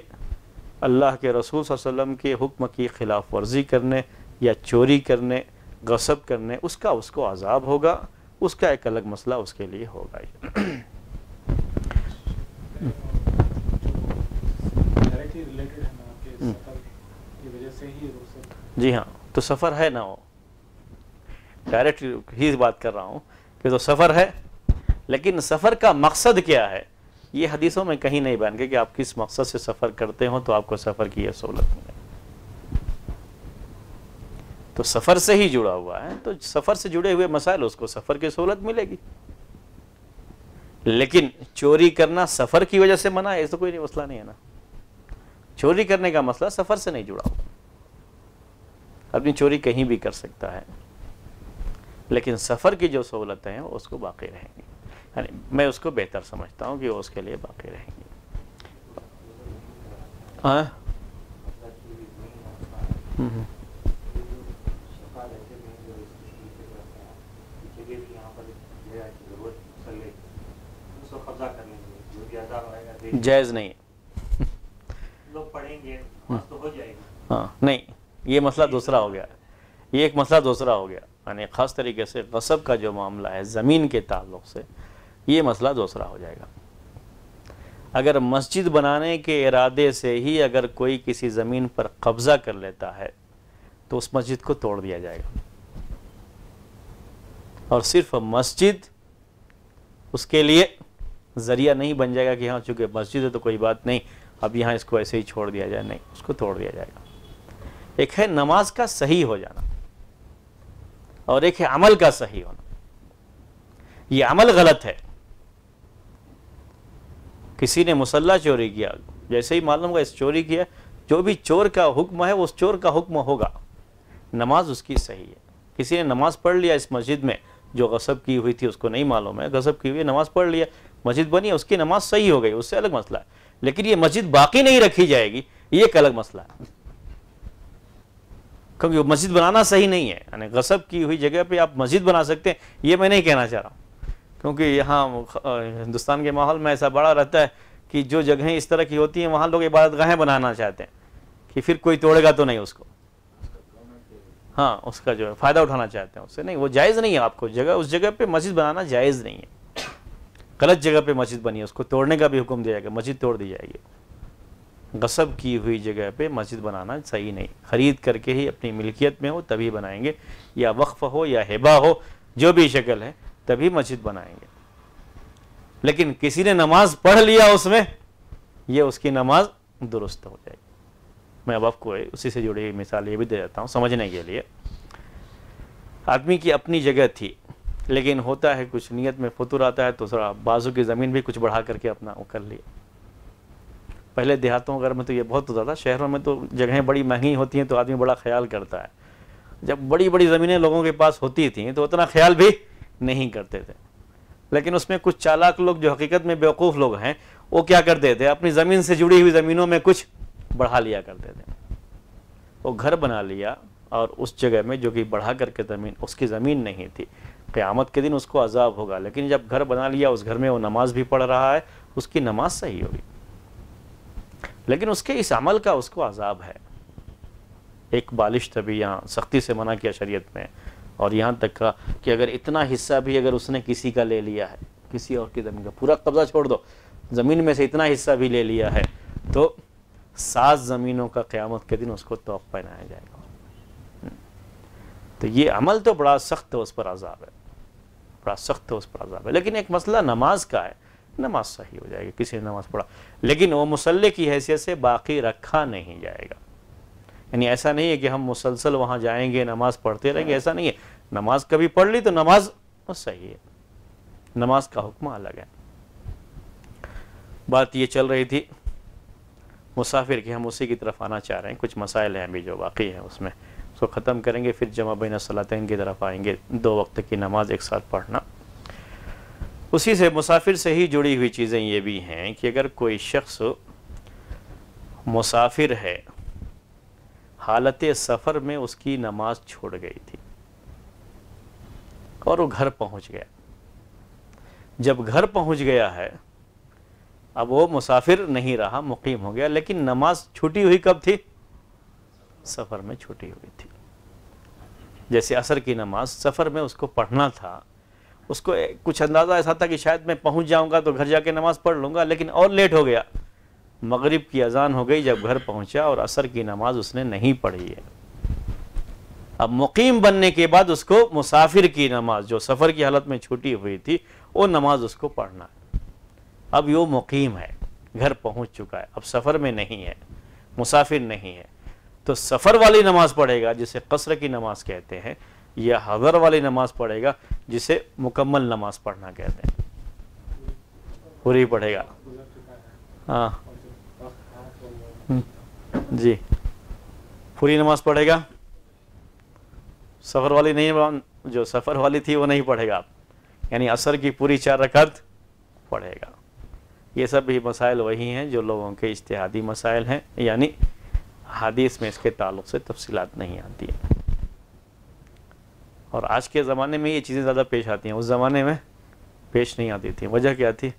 اللہ کے رسول صلی اللہ علیہ وسلم کے حکم کی خلاف ورزی کرنے یا چوری کرنے، غصب کرنے، اس کا اس کو عذاب ہوگا، اس کا ایک الگ مسئلہ اس کے لیے ہوگا۔ جی ہاں، تو سفر ہے نا، وہ ڈائریکٹ ہی بات کر رہا ہوں کہ تو سفر ہے، لیکن سفر کا مقصد کیا ہے یہ حدیثوں میں کہیں نہیں بیان کہ آپ کس مقصد سے سفر کرتے ہو تو آپ کو سفر کی یہ سہولت ملے۔ تو سفر سے ہی جڑا ہوا ہے، تو سفر سے جڑے ہوئے مسائل اس کو سفر کی سہولت ملے گی، لیکن چوری کرنا سفر کی وجہ سے منع ہے ایسا کوئی مسئلہ نہیں ہے نا۔ چوری کرنے کا مسئلہ سفر سے نہیں جڑا ہوا، اپنی چوری کہیں بھی کر سکتا ہے، لیکن سفر کی جو سہولتیں ہیں اس کو باقی رہیں گی، یعنی میں اس کو بہتر سمجھتا ہوں کہ وہ اس کے لیے باقی رہیں گی۔ ہاں جائز نہیں ہے، لوگ پڑھیں گے تو ہو جائے گی۔ ہاں نہیں، یہ مسئلہ دوسرا ہو گیا، یہ ایک مسئلہ دوسرا ہو گیا، یعنی خاص طریقے سے غصب کا جو معاملہ ہے زمین کے تعلق سے، یہ مسئلہ دوسرا ہو جائے گا۔ اگر مسجد بنانے کے ارادے سے ہی اگر کوئی کسی زمین پر قبضہ کر لیتا ہے تو اس مسجد کو توڑ دیا جائے گا، اور صرف مسجد اس کے لیے ذریعہ نہیں بن جائے گا کہ ہاں چونکہ مسجد ہے تو کوئی بات نہیں اب یہاں اس کو ایسے ہی چھوڑ دیا جائے، نہیں، اس کو توڑ دیا جائے گا۔ ایک ہے نماز کا صحیح ہو جانا اور ایک ہے عمل کا صحیح ہونا۔ یہ عمل غلط ہے، کسی نے مصلی چوری کیا، جیسے ہی معلوم ہوگا اس چوری کیا، جو بھی چور کا حکم ہے اس چور کا حکم ہوگا، نماز اس کی صحیح ہے۔ کسی نے نماز پڑھ لیا اس مسجد میں، جو غصب کی ہوئی تھی اس کو نہیں معلوم ہے، غصب کی ہوئی نماز پڑھ لیا، مسجد بنی، اس کی نماز صحیح ہو گئی، اس سے الگ مسئلہ ہے، لیکن یہ مسجد باقی نہیں رکھی جائے گی، یہ ایک الگ مسئلہ ہے، کیونکہ وہ مسجد بنانا صحیح نہیں ہے۔ یعنی غصب کی ہوئی جگہ پہ آپ مسجد بنا سکتے ہیں، یہ میں نہیں کہنا چاہ رہا ہوں، کیونکہ یہاں ہندوستان کے ماحول میں ایسا بڑا رہتا ہے کہ جو جگہیں اس طرح کی ہوتی ہیں وہاں لوگ عبادت گاہیں بنانا چاہتے ہیں کہ پھر کوئی توڑے گا تو نہیں اس کو، ہاں اس کا جو فائدہ اٹھانا چاہتے ہیں اس سے، نہیں، وہ جائز نہیں ہے۔ آپ کو جگہ اس جگہ پہ مسجد بنانا جائز نہیں ہے، غلط جگہ پہ مسجد بنی ہے، اس کو توڑنے کا بھی حکم دیا گیا، مسجد توڑ دی جائے گی۔ غصب کی ہوئی جگہ پہ مسجد بنانا صحیح نہیں، خرید کر کے ہی اپنی ملکیت میں ہو تبھی بنائیں گے، یا وقف ہو یا ہبہ ہو، جو بھی شکل ہے تبھی مسجد بنائیں گے۔ لیکن کسی نے نماز پڑھ لیا اس میں، یہ اس کی نماز درست ہو جائے گی۔ میں اب آپ کو اسی سے جڑی ہوئی مثال یہ بھی دے دیتا ہوں سمجھنے کے لیے۔ آدمی کی اپنی جگہ تھی، لیکن ہوتا ہے کچھ نیت میں فطور آتا ہے تو ذرا بازو کی زمین بھی کچھ بڑھا کر کے اپنا وہ کر لیا۔ پہلے دیہاتوں وغیرہ میں تو یہ بہت ہوتا تھا، شہروں میں تو جگہیں بڑی مہنگی ہوتی ہیں تو آدمی بڑا خیال کرتا ہے، جب بڑی بڑی زمینیں لوگوں کے پاس ہوتی تھیں تو اتنا خیال بھی نہیں کرتے تھے، لیکن اس میں کچھ چالاک لوگ جو حقیقت میں بیوقوف لوگ ہیں وہ کیا کرتے تھے، اپنی زمین سے جڑی ہوئی زمینوں میں کچھ بڑھا لیا کرتے تھے، وہ گھر بنا لیا، اور اس جگہ میں جو کہ بڑھا کر کے زمین اس کی زمین نہیں تھی، قیامت کے دن اس کو عذاب ہوگا، لیکن جب گھر بنا لیا اس گھر میں وہ نماز بھی پڑھ رہا ہے، اس کی نماز صحیح ہوگی، لیکن اس کے اس عمل کا اس کو عذاب ہے۔ ایک بالشت بھی یہاں سختی سے منع کیا شریعت میں، اور یہاں تک کہا کہ اگر اتنا حصہ بھی اگر اس نے کسی کا لے لیا ہے، کسی اور کی زمین کا پورا قبضہ چھوڑ دو، زمین میں سے اتنا حصہ بھی لے لیا ہے تو 7 زمینوں کا قیامت کے دن اس کو طوق پہنایا جائے گا۔ تو یہ عمل تو بڑا سخت ہے، اس پر عذاب ہے، بڑا سخت ہے، اس پر عذاب ہے۔ لیکن ایک مسئلہ نماز کا ہے، نماز صحیح ہو جائے گی، کسی نے نماز پڑھا لیکن وہ مصلی کی حیثیت سے باقی رکھا نہیں جائے گا، یعنی ایسا نہیں ہے کہ ہم مسلسل وہاں جائیں گے نماز پڑھتے رہیں گے، ایسا نہیں ہے، نماز کبھی پڑھ لی تو نماز صحیح ہے، نماز کا حکم الگ ہے۔ بات یہ چل رہی تھی مسافر کی، ہم اسی کی طرف آنا چاہ رہے ہیں، کچھ مسائل ہیں ابھی جو باقی ہیں اس میں، اس کو ختم کریں گے، پھر جمع بین الصلاتین کی طرف آئیں گے، 2 وقت کی نماز ایک ساتھ پڑھنا۔ اسی سے مسافر سے ہی جڑی ہوئی چیزیں یہ بھی ہیں کہ اگر کوئی شخص مسافر ہے، حالت سفر میں اس کی نماز چھوڑ گئی تھی اور وہ گھر پہنچ گیا، جب گھر پہنچ گیا ہے اب وہ مسافر نہیں رہا، مقیم ہو گیا، لیکن نماز چھوٹی ہوئی کب تھی؟ سفر میں چھوٹی ہوئی تھی۔ جیسے عصر کی نماز سفر میں اس کو پڑھنا تھا، اس کو کچھ اندازہ ایسا تھا کہ شاید میں پہنچ جاؤں گا تو گھر جا کے نماز پڑھ لوں گا، لیکن اور لیٹ ہو گیا، مغرب کی اذان ہو گئی جب گھر پہنچا اور عصر کی نماز اس نے نہیں پڑھی ہے۔ اب مقیم بننے کے بعد اس کو مسافر کی نماز جو سفر کی حالت میں چھوٹی ہوئی تھی وہ نماز اس کو پڑھنا ہے۔ اب یہ مقیم ہے، گھر پہنچ چکا ہے، اب سفر میں نہیں ہے، مسافر نہیں ہے، تو سفر والی نماز پڑھے گا جسے قصر کی نماز کہتے ہیں، یا حضر والی نماز پڑھے گا جسے مکمل نماز پڑھنا کہتے ہیں، پوری پڑھے گا۔ ہاں جی، پوری نماز پڑھے گا، سفر والی نہیں، جو سفر والی تھی وہ نہیں پڑھے گا، یعنی عصر کی پوری 4 رکعت پڑھے گا۔ یہ سب بھی مسائل وہی ہیں جو لوگوں کے اجتہادی مسائل ہیں، یعنی حدیث میں اس کے تعلق سے تفصیلات نہیں آتی ہیں، اور آج کے زمانے میں یہ چیزیں زیادہ پیش آتی ہیں، اس زمانے میں پیش نہیں آتی تھی۔ وجہ کیا تھی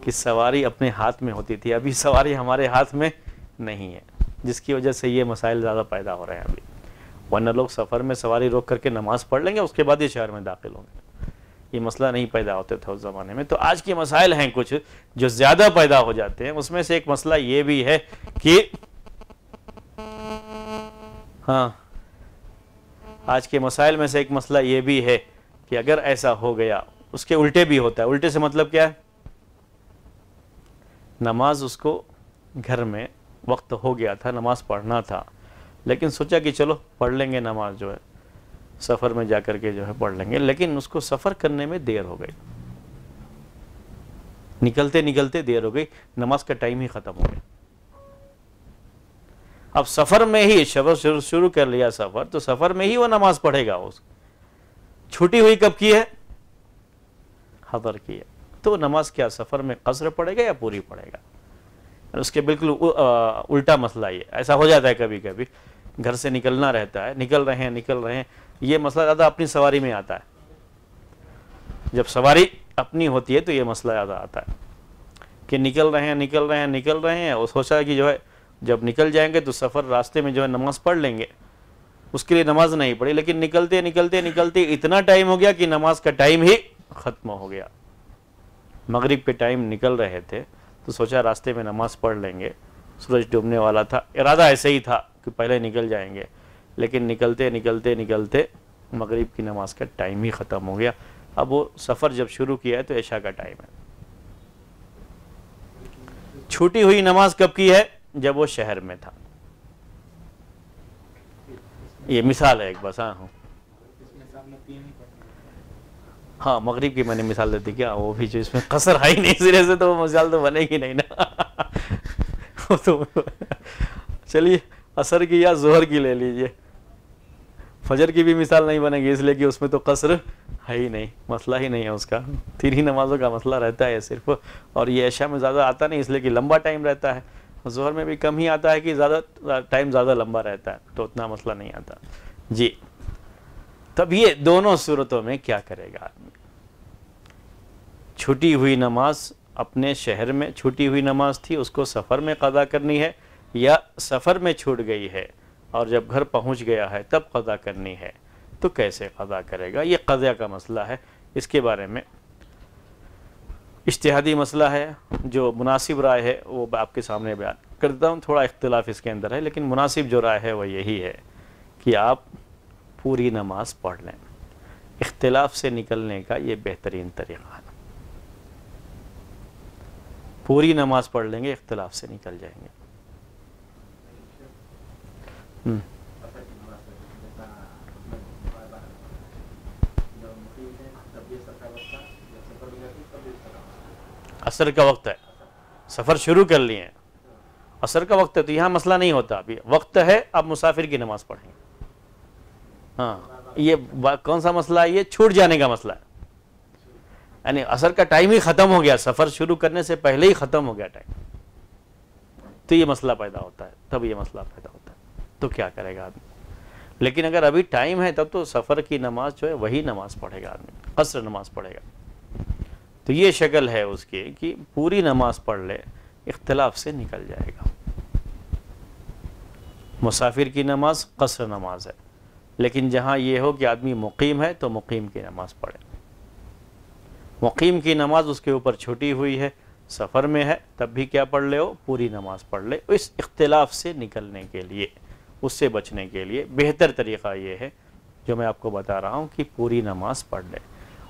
کہ سواری اپنے ہاتھ میں ہوتی تھی، ابھی سواری ہمارے ہاتھ میں نہیں ہے، جس کی وجہ سے یہ مسائل زیادہ پیدا ہو رہے ہیں ابھی، ورنہ لوگ سفر میں سواری روک کر کے نماز پڑھ لیں گے، اس کے بعد یہ شہر میں داخل ہوں گے، یہ مسئلہ نہیں پیدا ہوتے تھا اس زمانے میں۔ تو آج کے مسائل ہیں کچھ جو زیادہ پیدا ہو جاتے ہیں، اس میں سے ایک مسئلہ یہ بھی ہے کہ ہاں، آج کے مسائل میں سے ایک مسئلہ یہ بھی ہے کہ اگر ایسا ہو گیا، اس کے الٹے بھی ہوتا ہے۔ الٹے سے مطلب کیا ہے؟ نماز اس کو گھر میں وقت ہو گیا تھا، نماز پڑھنا تھا، لیکن سوچا کہ چلو پڑھ لیں گے نماز، جو ہے سفر میں جا کر کے جو ہے پڑھ لیں گے، لیکن اس کو سفر کرنے میں دیر ہو گئی، نکلتے نکلتے دیر ہو گئی، نماز کا ٹائم ہی ختم ہو گیا۔ اب سفر میں ہی شروع کر لیا سفر، تو سفر میں ہی وہ نماز پڑھے گا۔ اس چھوٹی ہوئی کب کی ہے؟ حضر کی ہے، تو نماز کیا سفر میں قصر پڑھے گا یا پوری پڑھے گا؟ اس کے بالکل الٹا مسئلہ یہ ایسا ہو جاتا ہے، کبھی کبھی گھر سے نکلنا رہتا ہے، نکل رہے ہیں، یہ مسئلہ زیادہ اپنی سواری میں آتا ہے۔ جب سواری اپنی ہوتی ہے تو یہ مسئلہ زیادہ آتا ہے کہ نکل رہے ہیں، اور سوچا کہ جو ہے جب نکل جائیں گے تو سفر راستے میں جو ہے نماز پڑھ لیں گے، اس کے لیے نماز نہیں پڑھی، لیکن نکلتے اتنا ٹائم ہو گیا کہ نماز کا ٹائم ہی ختم ہو گیا۔ مغرب پہ ٹائم نکل رہے تھے تو سوچا راستے میں نماز پڑھ لیں گے، سورج ڈوبنے والا تھا، ارادہ ایسے ہی تھا کہ پہلے نکل جائیں گے، لیکن نکلتے مغرب کی نماز کا ٹائم ہی ختم ہو گیا۔ اب وہ سفر جب شروع کیا ہے تو عشاء کا ٹائم ہے۔ چھوٹی ہوئی نماز کب کی ہے؟ جب وہ شہر میں تھا۔ یہ مثال ہے ایک بس۔ ہاں، مغرب کی میں نے مثال دیتی، کیا وہ بھی جو اس میں قصر ہے ہی نہیں سرے سے، تو وہ مثال تو بنے گی نہیں نا۔ چلیے عصر کی یا ظہر کی لے لیجئے، فجر کی بھی مثال نہیں بنے گی، اس لیے کہ اس میں تو قصر ہے ہی نہیں، مسئلہ ہی نہیں ہے اس کا، 3 ہی نمازوں کا مسئلہ رہتا ہے صرف، اور یہ عشاء میں زیادہ آتا نہیں، اس لیے کہ لمبا ٹائم رہتا ہے، ظہر میں بھی کم ہی آتا ہے کہ زیادہ ٹائم زیادہ لمبا رہتا ہے، تو اتنا مسئلہ نہیں آتا۔ جی، تب یہ دونوں صورتوں میں کیا کرے گا آدمی؟ چھوٹی ہوئی نماز اپنے شہر میں چھوٹی ہوئی نماز تھی، اس کو سفر میں قضا کرنی ہے، یا سفر میں چھوٹ گئی ہے اور جب گھر پہنچ گیا ہے تب قضا کرنی ہے، تو کیسے قضا کرے گا؟ یہ قضا کا مسئلہ ہے، اس کے بارے میں اجتہادی مسئلہ ہے، جو مناسب رائے ہے وہ آپ کے سامنے بیان کر دیتا ہوں۔ تھوڑا اختلاف اس کے اندر ہے، لیکن مناسب جو رائے ہے وہ یہی ہے کہ آپ پوری نماز پڑھ لیں، اختلاف سے نکلنے کا یہ بہترین طریقہ ہے۔ پوری نماز پڑھ لیں گے، اختلاف سے نکل جائیں گے۔ عصر کا وقت ہے، سفر شروع کر لیے ہیں، عصر کا وقت ہے، تو یہاں مسئلہ نہیں ہوتا، ابھی وقت ہے، اب مسافر کی نماز پڑھیں گے۔ ہاں، یہ کون سا مسئلہ ہے؟ یہ چھوٹ جانے کا مسئلہ ہے، یعنی عصر کا ٹائم ہی ختم ہو گیا، سفر شروع کرنے سے پہلے ہی ختم ہو گیا ٹائم، تو یہ مسئلہ پیدا ہوتا ہے، تب یہ مسئلہ پیدا ہوتا ہے، تو کیا کرے گا آدمی؟ لیکن اگر ابھی ٹائم ہے تب تو سفر کی نماز جو ہے وہی نماز پڑھے گا آدمی، قصر نماز پڑھے گا۔ تو یہ شکل ہے اس کی کہ پوری نماز پڑھ لے، اختلاف سے نکل جائے گا۔ مسافر کی نماز قصر نماز ہے، لیکن جہاں یہ ہو کہ آدمی مقیم ہے تو مقیم کی نماز پڑھے۔ مقیم کی نماز اس کے اوپر چھوٹی ہوئی ہے، سفر میں ہے، تب بھی کیا پڑھ لے ہو؟ پوری نماز پڑھ لے۔ اس اختلاف سے نکلنے کے لیے، اس سے بچنے کے لیے بہتر طریقہ یہ ہے جو میں آپ کو بتا رہا ہوں کہ پوری نماز پڑھ لے۔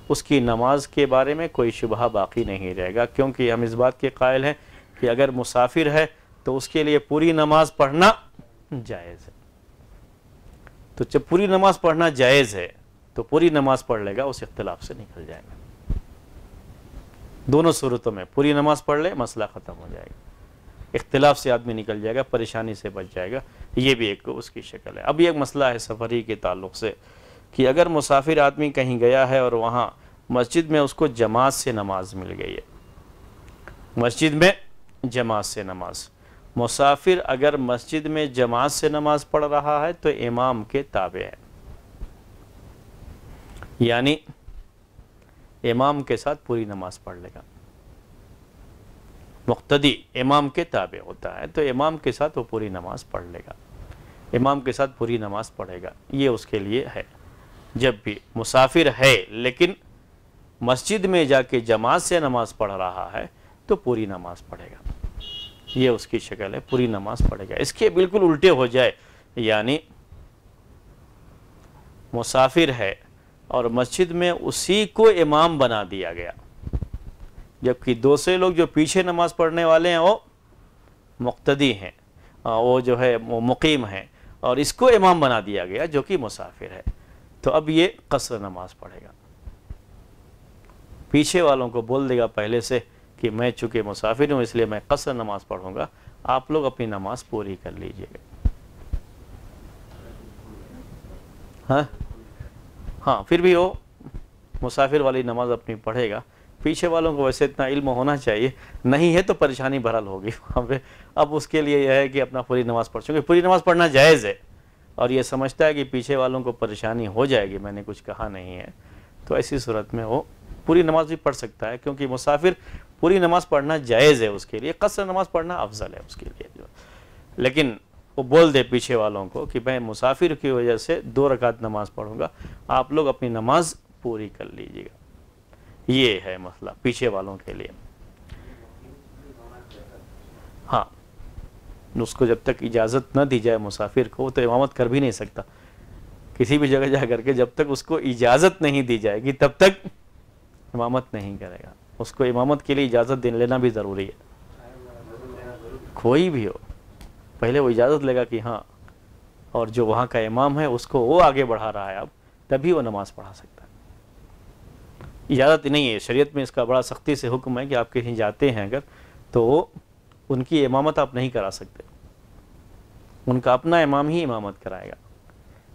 اس کی نماز کے بارے میں کوئی شبہ باقی نہیں رہے گا، کیونکہ ہم اس بات کے قائل ہیں کہ اگر مسافر ہے تو اس کے لیے پوری نماز پڑھنا جائز ہے۔ تو جب پوری نماز پڑھنا جائز ہے تو پوری نماز پڑھ لے گا، اس اختلاف سے نکل جائے گا۔ دونوں صورتوں میں پوری نماز پڑھ لے، مسئلہ ختم ہو جائے گا، اختلاف سے آدمی نکل جائے گا، پریشانی سے بچ جائے گا۔ یہ بھی ایک اس کی شکل ہے۔ اب یہ ایک مسئلہ ہے سفری کے تعلق سے کہ اگر مسافر آدمی کہیں گیا ہے اور وہاں مسجد میں اس کو جماعت سے نماز مل گئی ہے، مسجد میں جماعت سے نماز، مسافر اگر مسجد میں جماعت سے نماز پڑھ رہا ہے تو امام کے تابع ہے، یعنی امام کے ساتھ پوری نماز پڑھ لے گا۔ مقتدی امام کے تابع ہوتا ہے تو امام کے ساتھ وہ پوری نماز پڑھ لے گا، امام کے ساتھ پوری نماز پڑھے گا۔ یہ اس کے لیے ہے۔ جب بھی مسافر ہے لیکن مسجد میں جا کے جماعت سے نماز پڑھ رہا ہے تو پوری نماز پڑھے گا، یہ اس کی شکل ہے، پوری نماز پڑھے گا۔ اس کے بالکل الٹے ہو جائے، یعنی مسافر ہے اور مسجد میں اسی کو امام بنا دیا گیا، جبکہ دوسرے لوگ جو پیچھے نماز پڑھنے والے ہیں وہ مقتدی ہیں، وہ جو ہے وہ مقیم ہیں، اور اس کو امام بنا دیا گیا جو کہ مسافر ہے، تو اب یہ قصر نماز پڑھے گا۔ پیچھے والوں کو بول دے گا پہلے سے کہ میں چونکہ مسافر ہوں اس لیے میں قصر نماز پڑھوں گا، آپ لوگ اپنی نماز پوری کر لیجئے گا۔ ہاں پھر بھی وہ مسافر والی نماز اپنی پڑھے گا۔ پیچھے والوں کو ویسے اتنا علم ہونا چاہیے، نہیں ہے تو پریشانی بہرحال ہوگی وہاں پہ۔ اب اس کے لیے یہ ہے کہ اپنا پوری نماز پڑھ، چونکہ پوری نماز پڑھنا جائز ہے اور یہ سمجھتا ہے کہ پیچھے والوں کو پریشانی ہو جائے گی، میں نے کچھ کہا نہیں ہے، تو ایسی صورت میں وہ پوری نماز بھی پڑھ سکتا ہے، کیونکہ مسافر پوری نماز پڑھنا جائز ہے اس کے لیے، قصر نماز پڑھنا افضل ہے اس کے لیے۔ لیکن وہ بول دے پیچھے والوں کو کہ میں مسافر کی وجہ سے 2 رکعت نماز پڑھوں گا، آپ لوگ اپنی نماز پوری کر لیجیے گا۔ یہ ہے مسئلہ پیچھے والوں کے لیے۔ ہاں اس کو جب تک اجازت نہ دی جائے مسافر کو تو امامت کر بھی نہیں سکتا کسی بھی جگہ جا کر کے، جب تک اس کو اجازت نہیں دی جائے گی تب تک امامت نہیں کرے گا۔ اس کو امامت کے لیے اجازت لینا بھی ضروری ہے، کوئی بھی ہو پہلے وہ اجازت لے گا کہ ہاں، اور جو وہاں کا امام ہے اس کو وہ آگے بڑھا رہا ہے اب، تبھی وہ نماز پڑھا سکتا ہے۔ اجازت نہیں ہے، شریعت میں اس کا بڑا سختی سے حکم ہے کہ آپ کہیں جاتے ہیں اگر تو ان کی امامت آپ نہیں کرا سکتے، ان کا اپنا امام ہی امامت کرائے گا،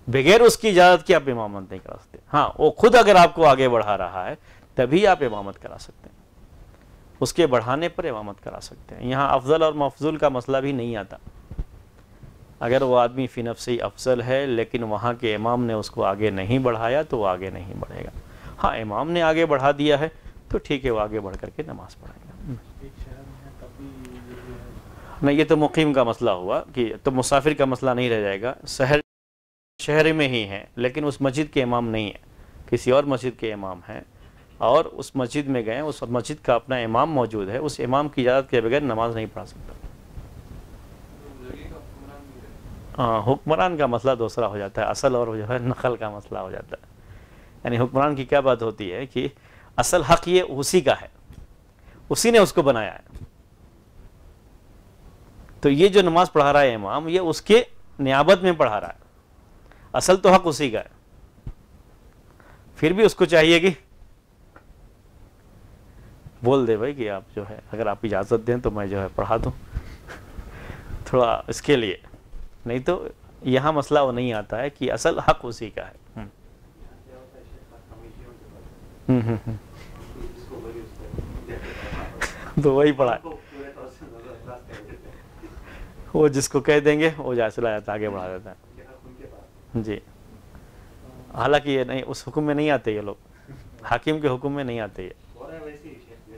بغیر اس کی اجازت کے آپ امامت نہیں کرا سکتے۔ ہاں وہ خود اگر آپ کو آگے بڑھا رہا ہے تبھی آپ امامت کرا سکتے ہیں، اس کے بڑھانے پر امامت کرا سکتے ہیں۔ یہاں افضل اور مفضول کا مسئلہ بھی نہیں آتا، اگر وہ آدمی فی نفسی افضل ہے لیکن وہاں کے امام نے اس کو آگے نہیں بڑھایا تو وہ آگے نہیں بڑھے گا۔ ہاں امام نے آگے بڑھا دیا ہے تو ٹھیک ہے، وہ آگے بڑھ کر کے نماز پڑھے گا۔ نہیں، یہ تو مقیم کا مسئلہ ہوا، کہ تو مسافر کا مسئلہ نہیں رہ جائے گا۔ شہر میں ہی ہیں لیکن اس مسجد کے امام نہیں ہے، کسی اور مسجد کے امام ہیں، اور اس مسجد میں گئے، اس مسجد کا اپنا امام موجود ہے، اس امام کی اجازت کے بغیر نماز نہیں پڑھا سکتا۔ حکمران کا مسئلہ دوسرا ہو جاتا ہے، اصل اور جو ہے نقل کا مسئلہ ہو جاتا ہے۔ یعنی حکمران کی کیا بات ہوتی ہے کہ اصل حق یہ اسی کا ہے، اسی نے اس کو بنایا ہے، تو یہ جو نماز پڑھا رہا ہے امام، یہ اس کے نیابت میں پڑھا رہا ہے، اصل تو حق اسی کا ہے۔ پھر بھی اس کو چاہیے کہ بول دے بھائی کہ آپ جو ہے اگر آپ اجازت دیں تو میں جو ہے پڑھا دوں تھوڑا اس کے لیے، نہیں تو یہاں مسئلہ وہ نہیں آتا ہے کہ اصل حق اسی کا ہے۔ تو وہی پڑھا ہے، وہ جس کو کہہ دیں گے وہ جا چلا جاتا ہے، آگے بڑھا دیتا ہے۔ جی حالانکہ یہ نہیں، اس حکم میں نہیں آتے یہ لوگ، حاکم کے حکم میں نہیں آتے یہ۔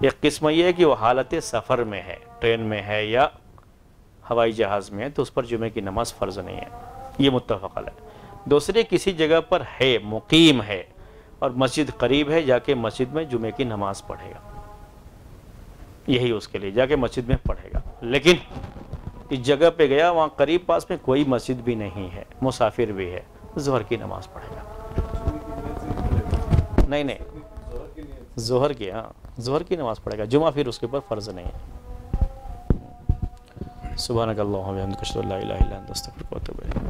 ایک قسم یہ ہے کہ وہ حالت سفر میں ہے، ٹرین میں ہے یا ہوائی جہاز میں ہے، تو اس پر جمعے کی نماز فرض نہیں ہے، یہ متفق علیہ۔ دوسرے کسی جگہ پر ہے، مقیم ہے اور مسجد قریب ہے، جا کے مسجد میں جمعے کی نماز پڑھے گا، یہی اس کے لیے جا کے مسجد میں پڑھے گا۔ لیکن اس جگہ پہ گیا، وہاں قریب پاس میں کوئی مسجد بھی نہیں ہے، مسافر بھی ہے، ظہر کی نماز پڑھے گا۔ نہیں ظہر کی، ہاں ظہر کی نماز پڑھے گا، جمعہ پھر اس کے اوپر فرض نہیں ہے۔ سبحانک اللہم و بحمدک اشہد ان لا الہ الا انت استغفرک و اتوب الیک۔